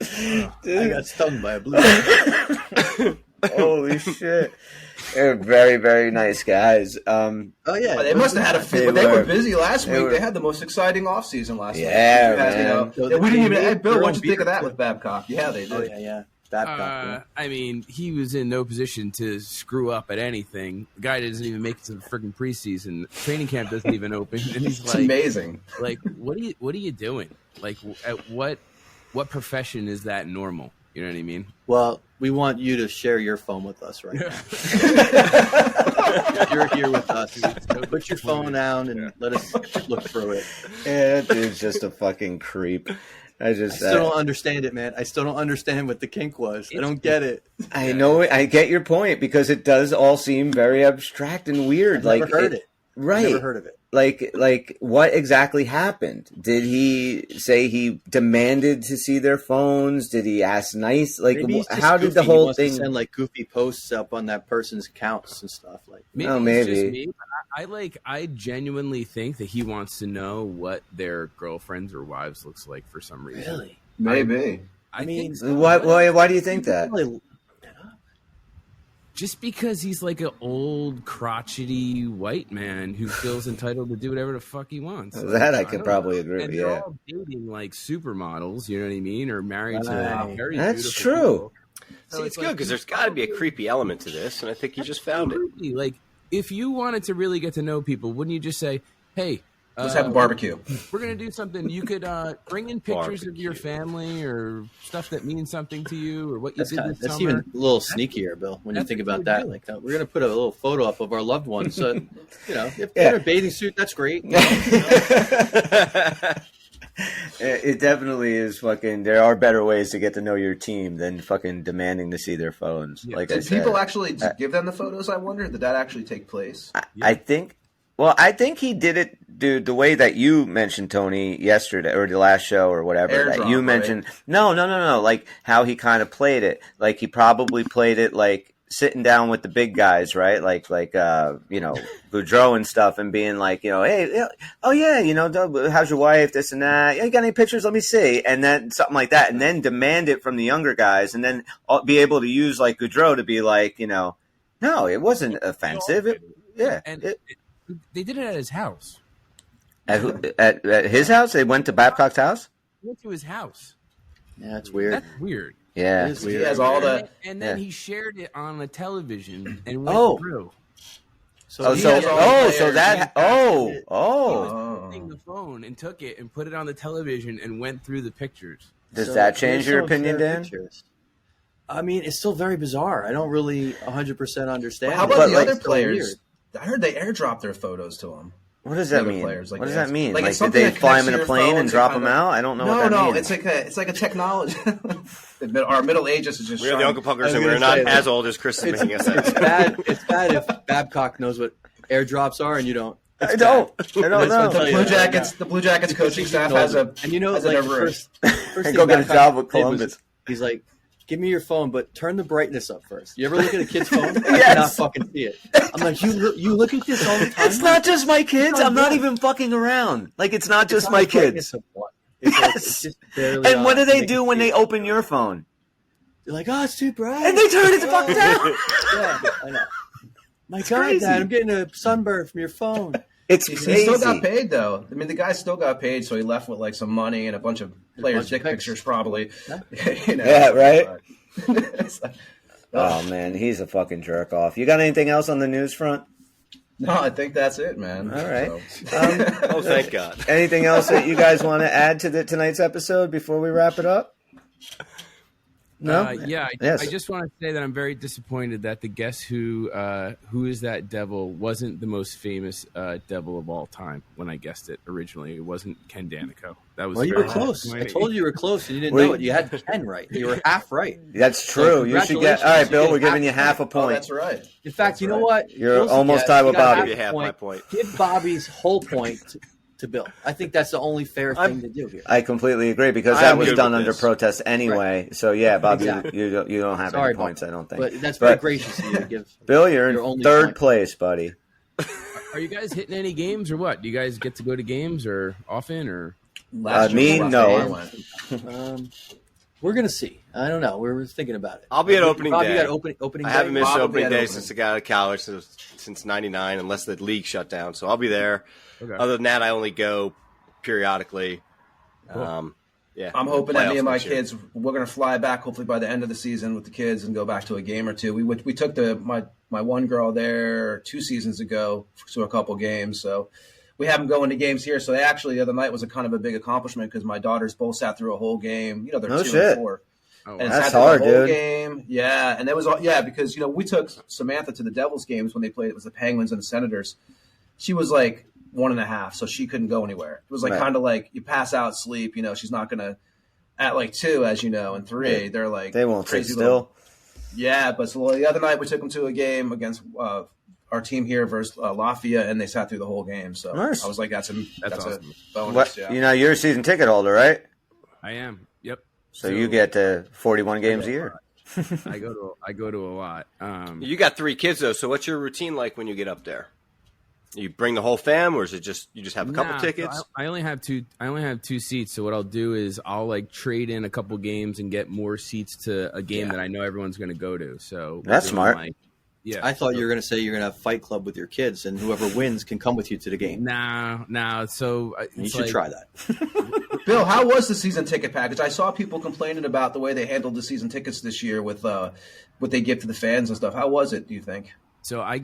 I got stung by a blue jacket. Holy shit. They're very, very nice guys. Oh, yeah. They must have had a fit, but they were- were busy last they week. were- They had the most exciting offseason last week. Yeah, You guys, man. So we didn't even. they Hey, made Bill, their what'd own you think of beer, that too. with Babcock? Yeah, they Oh, did. yeah. Babcock. I mean, he was in no position to screw up at anything. The guy doesn't even make it to the freaking preseason. Training camp doesn't even open, and he's It's like, amazing. like, what are you doing? Like, at what profession is that normal? You know what I mean? Well, we want you to share your phone with us right now. You're here with us. Put your phone down and let us look through it. Yeah, that dude's just a fucking creep. I I still don't understand it, man. I still don't understand what the kink was. I don't get it. I know. I get your point because it does all seem very abstract and weird. I've never heard it. Right. Never heard of it. Like what exactly happened? Did he say he demanded to see their phones? Did he ask nice? Like, Maybe he's just how did the goofy. He whole wants to thing? send like goofy posts up on that person's accounts and stuff like? Maybe Oh, it's maybe. just me, but I genuinely think that he wants to know what their girlfriends or wives looks like for some reason. Really? Maybe. I mean, think so. Why do you think that? Really? Just because he's like an old crotchety white man who feels entitled to do whatever the fuck he wants. That I don't could probably know. agree And with, they're yeah. all dating like supermodels, you know what I mean, or married Wow. to very That's beautiful true. people. See, it's good because there's got to be a creepy element to this, and I think you just found it. Absolutely. Like, if you wanted to really get to know people, wouldn't you just say, "Hey, Let's have a barbecue. we're gonna do something. You could bring in pictures of your family or stuff that means something to you, or what you That's, did this that's summer." even a little sneakier, Bill. When you that's think what about you that, do. like we're gonna put a little photo up of our loved ones. So if Yeah. they're in a bathing suit, that's great. It definitely is fucking. There are better ways to get to know your team than fucking demanding to see their phones. Yeah. Like I Did said, people actually give them the photos? I wonder. Did that actually take place? I think. Well, I think he did it, dude. The way that you mentioned Tony yesterday, or the last show, or whatever that Airdrop, you right? mentioned. No. Like how he kind of played it. Like he probably played it like sitting down with the big guys, right? Like you know, Goudreau and stuff, and being like, you know, hey, oh yeah, you know, how's your wife? This and that. Yeah, you got any pictures? Let me see. And then something like that, and then demand it from the younger guys, and then be able to use like Goudreau to be like, you know, no, it wasn't offensive. And they did it at his house. At his house? They went to Babcock's house? He went to his house. Yeah, that's weird. That's weird. Yeah. It is He weird. has all the. And then Yeah. he shared it on the television and went Oh. through. So he has all the players. The phone and took it and put it on the television and went through the pictures. Does that change your opinion, Dan? I mean, it's still very bizarre. I don't really 100% understand. How about the like, other players? I heard they airdrop their photos to them. What does that mean? Players, what does that mean? Like did they fly them in a plane and drop them out? I don't know what that means. It's like a technology. Our Middle Ages is just. We're the Uncle Puckers, and we're not as old as Chris is making us It's bad. It's bad if Babcock knows what airdrops are and you don't. I don't know. The Blue Jackets coaching staff has a. And you know, like first go get a job with Columbus. He's like, give me your phone, but turn the brightness up first. You ever look at a kid's phone? Yes. I cannot fucking see it. I'm like, you look at this all the time? It's not just my kids. I'm not even fucking around. Like, it's not just my kids. It's just barely and what do they do when they open your phone? They're like, oh, it's too bright. And they turn it the fuck down. Yeah, I know. My God, Dad, I'm getting a sunburn from your phone. It's he crazy. still got paid, though. I mean, the guy still got paid, so he left with, like, some money and a bunch of players' dick pictures, probably. Yeah, right? Oh, man, he's a fucking jerk-off. You got anything else on the news front? No, I think that's it, man. All right. Oh, thank God. Anything else that you guys want to add to tonight's episode before we wrap it up? No? I just want to say that I'm very disappointed that the Guess Who is that devil wasn't the most famous devil of all time when I guessed it originally. It wasn't Ken Danico. That was you were close. I told you were close and you didn't know it. You had Ken right. You were half right. That's true. You should get. All right, Bill, we're giving you half a point. Oh, that's right. In fact, you know what? You're almost tied with Bobby. Give you half my point. Give Bobby's whole point to Bill. I think that's the only fair thing to do here. I completely agree because that was done under protest anyway. Right. So yeah, Bobby, exactly. you don't have any points. I don't think. But that's very gracious of you to give. Bill, you're in third place, buddy. Are you guys hitting any games or what? Do you guys get to go to games or often or? Me, no. We're gonna see. I don't know. We're thinking about it. I'll be at opening day. Got opening I day. haven't missed opening day since I got out of college, since '99, unless the league shut down. So I'll be there. Okay. Other than that, I only go periodically. Cool. Yeah, I'm hoping that me and my kids, we're going to fly back hopefully by the end of the season with the kids and go back to a game or two. We took my one girl there 2 seasons ago to a couple games, so we have them going to games here. So they actually the other night was a kind of a big accomplishment because my daughters both sat through a whole game. You know, they're 2 and 4. Oh, and that's hard, dude. Game. Yeah, and that was because we took Samantha to the Devils games when they played. It was the Penguins and the Senators. She was like 1.5, so she couldn't go anywhere. It was like kind of like you pass out, sleep. You know, she's not gonna at like 2, as you know, and 3. They're like they won't sit still. Yeah, but so the other night we took them to a game against our team here versus Lafayette, and they sat through the whole game. So nice. I was like, that's awesome. A bonus. Yeah. You know, you're a season ticket holder, right? I am. Yep. So you get 41 games a year. I go to a lot. You got 3 kids though, so what's your routine like when you get up there? You bring the whole fam, or is it just you just have a couple tickets? So I only have 2. I only have 2 seats. So what I'll do is I'll like trade in a couple games and get more seats to a game that I know everyone's going to go to. So that's smart. I thought you were going to say you're going to have Fight Club with your kids, and whoever wins can come with you to the game. No. So you should try that. Bill, how was the season ticket package? I saw people complaining about the way they handled the season tickets this year with what they give to the fans and stuff. How was it, do you think? So I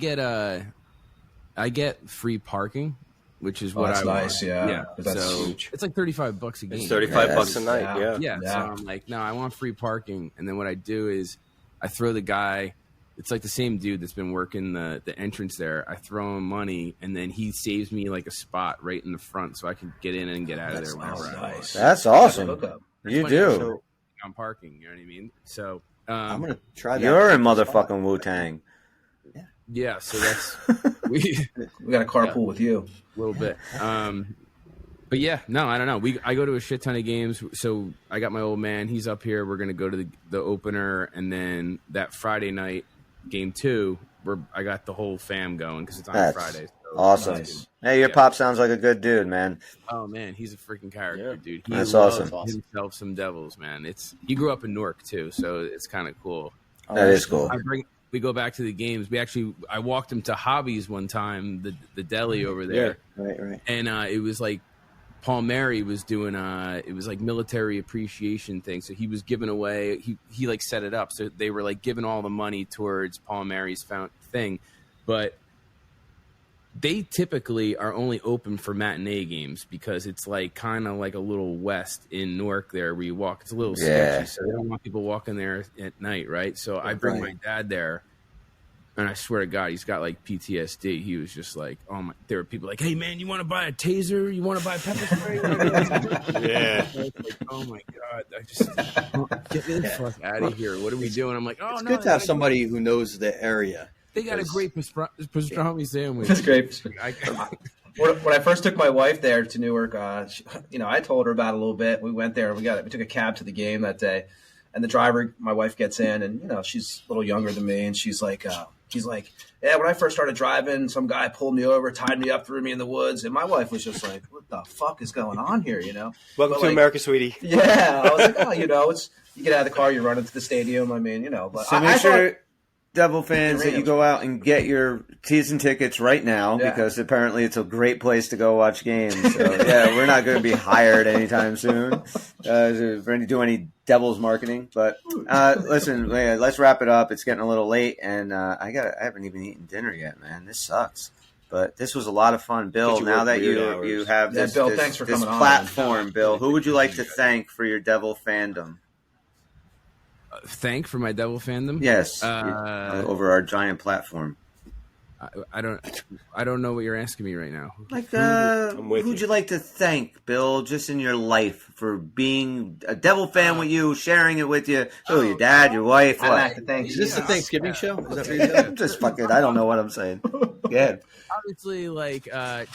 get free parking, which is what I nice, want. Yeah. That's so huge. It's like $35 a game. It's $35 a night. Yeah. So I'm like, no, I want free parking. And then what I do is I throw the guy. It's like the same dude that's been working the entrance there. I throw him money, and then he saves me like a spot right in the front, so I can get in and get out of there whenever I want. That's awesome. You do. On parking, you know what I mean? So I'm gonna try that. You're in motherfucking Wu-Tang. Yeah, so that's we got a carpool with you a little bit. But yeah, no, I don't know. I go to a shit ton of games. So I got my old man. He's up here. We're gonna go to the opener, and then that Friday night. Game 2, I got the whole fam going because it's on Friday. So awesome. Nice. Hey, your pop sounds like a good dude, man. Oh man, he's a freaking character, dude. He That's loves awesome. himself some Devils, man. He grew up in Newark too, so it's kind of cool. That is cool. We go back to the games. I walked him to Hobbies one time, the deli over there. Yeah, right. And it was like Paul Mary was doing it was like military appreciation thing. So he was giving away he like set it up. So they were like giving all the money towards Paul Mary's thing. But they typically are only open for matinee games because it's like kind of like a little west in Newark there where you walk. It's a little sketchy, so they don't want people walking there at night, right? So I bring my dad there, and I swear to God, he's got like PTSD. He was just like, oh my! There were people like, hey man, you want to buy a taser? You want to buy pepper spray? Yeah. Like, oh my God! I just get the fuck out of here. What are we doing? I'm like, oh It's no, good to have somebody who knows the area. They got a great pastrami sandwich. That's great. When I first took my wife there to Newark, I told her about it a little bit. We went there. We took a cab to the game that day, and the driver, my wife, gets in, and she's a little younger than me, and she's like, yeah. When I first started driving, some guy pulled me over, tied me up, threw me in the woods, and my wife was just like, "What the fuck is going on here?" Welcome to America, sweetie. Yeah, I was like, oh, it's you get out of the car, you run into the stadium. I mean, but So make sure, Devil fans, that you go out and get your season tickets right now because apparently it's a great place to go watch games. So, we're not going to be hired anytime soon to do any Devils marketing. But listen, let's wrap it up. It's getting a little late, and I haven't even eaten dinner yet, man. This sucks. But this was a lot of fun, Bill. Now that you have this, Bill, thanks for coming platform, on. Bill, who would you like to thank for your Devil fandom? Thank for my Devil fandom? Yes, over our giant platform. I don't know what you're asking me right now. Like, who'd you like to thank, Bill, just in your life for being a Devil fan with you, sharing it with you? Your dad, your wife. I'd like to thank Is this the Thanksgiving show? Is that what you're doing? Just fucking, I don't know what I'm saying. Yeah. Obviously,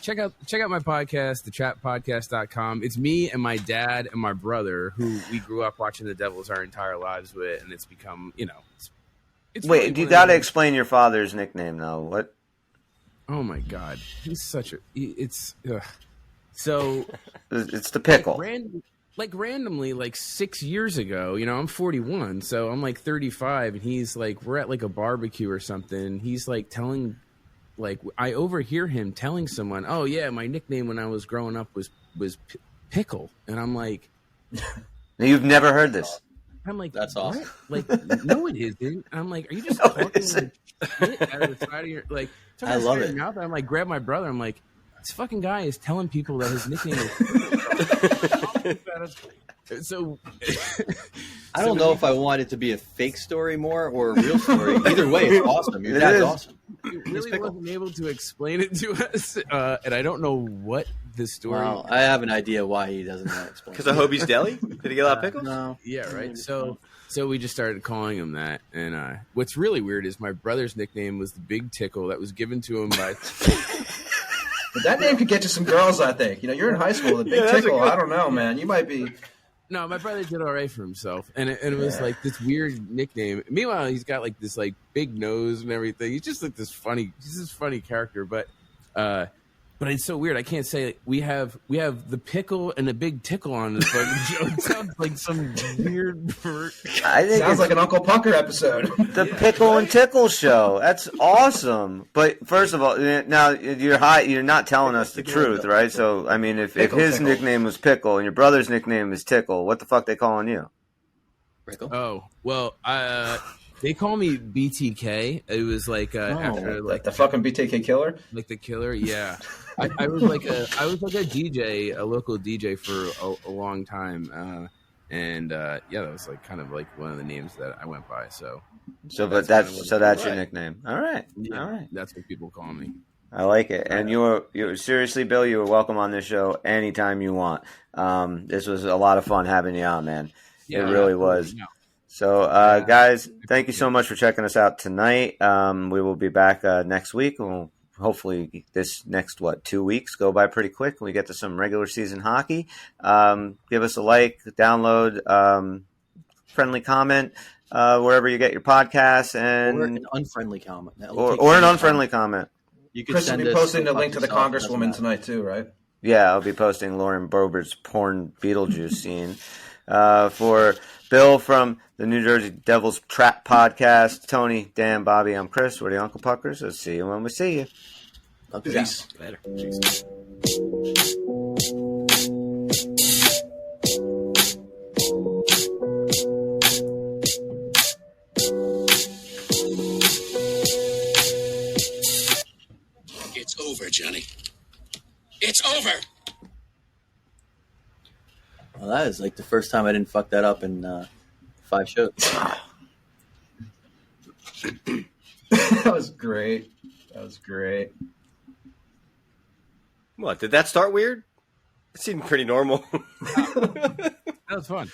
check out my podcast, thetrappodcast.com. It's me and my dad and my brother who we grew up watching the Devils our entire lives with, and it's become, it's Wait, really you got to explain your father's nickname, though. What? Oh my God, he's such a. So it's the Pickle. Randomly, 6 years ago, I'm 41, so I'm 35, and he's we're at a barbecue or something, and he's telling. I overhear him telling someone, "Oh yeah, my nickname when I was growing up was Pickle," and I'm like, "You've never heard this?" I'm like, "That's awesome." No, it isn't. I'm like, "Are you just talking out of the side of your I love it." Mouth? I'm like, grab my brother. I'm like, this fucking guy is telling people that his nickname is. So I don't know if I want it to be a fake story more or a real story. Either way, it's awesome. Your dad's awesome. He really wasn't able to explain it to us, and I don't know what the story. Well, I have an idea why he doesn't know how to explain. Because of Hobie's Deli? Did he get a lot of pickles? No. Yeah, right. So we just started calling him that, and what's really weird is my brother's nickname was the Big Tickle that was given to him by. But that name could get you some girls, I think. You're in high school. The Big Tickle. I don't know, man. You might be. No, my brother did all right for himself, and it was this weird nickname. Meanwhile, he's got this big nose and everything. He's just this funny character, but it's so weird. I can't say we have the Pickle and the Big Tickle on this fucking show. It sounds like some weird. Sounds like an Uncle Pucker episode. The Pickle and Tickle show. That's awesome. But first of all, now you're not telling us the truth, right? So I mean, if his nickname was Pickle and your brother's nickname is Tickle, what the fuck they calling you? Pickle? Oh well, they call me BTK. It was after the fucking BTK killer, the killer. Yeah, I was a DJ, a local DJ for a long time, and that was kind of one of the names that I went by. So that's your nickname. All right, yeah, all right. That's what people call me. I like it. And you're seriously, Bill, you were welcome on this show anytime you want. This was a lot of fun having you on, man. It really was. Yeah. So, guys, thank you so much for checking us out tonight. We will be back next week. We'll hopefully this next 2 weeks go by pretty quick. We get to some regular season hockey. Give us a like, download, friendly comment wherever you get your podcasts, and or an unfriendly comment, or an unfriendly comment. You could Chris will be posting the link to the Congresswoman tonight too, right? Yeah, I'll be posting Lauren Boebert's porn Beetlejuice scene. For Bill from the New Jersey Devils Trap Podcast, Tony, Dan, Bobby, I'm Chris. We're the Uncle Puckers. I'll see you when we see you. Peace. Later. Peace. It's over, John. has. Like the first time I didn't fuck that up in 5 shows. That was great. What, did that start weird? It seemed pretty normal. That was fun.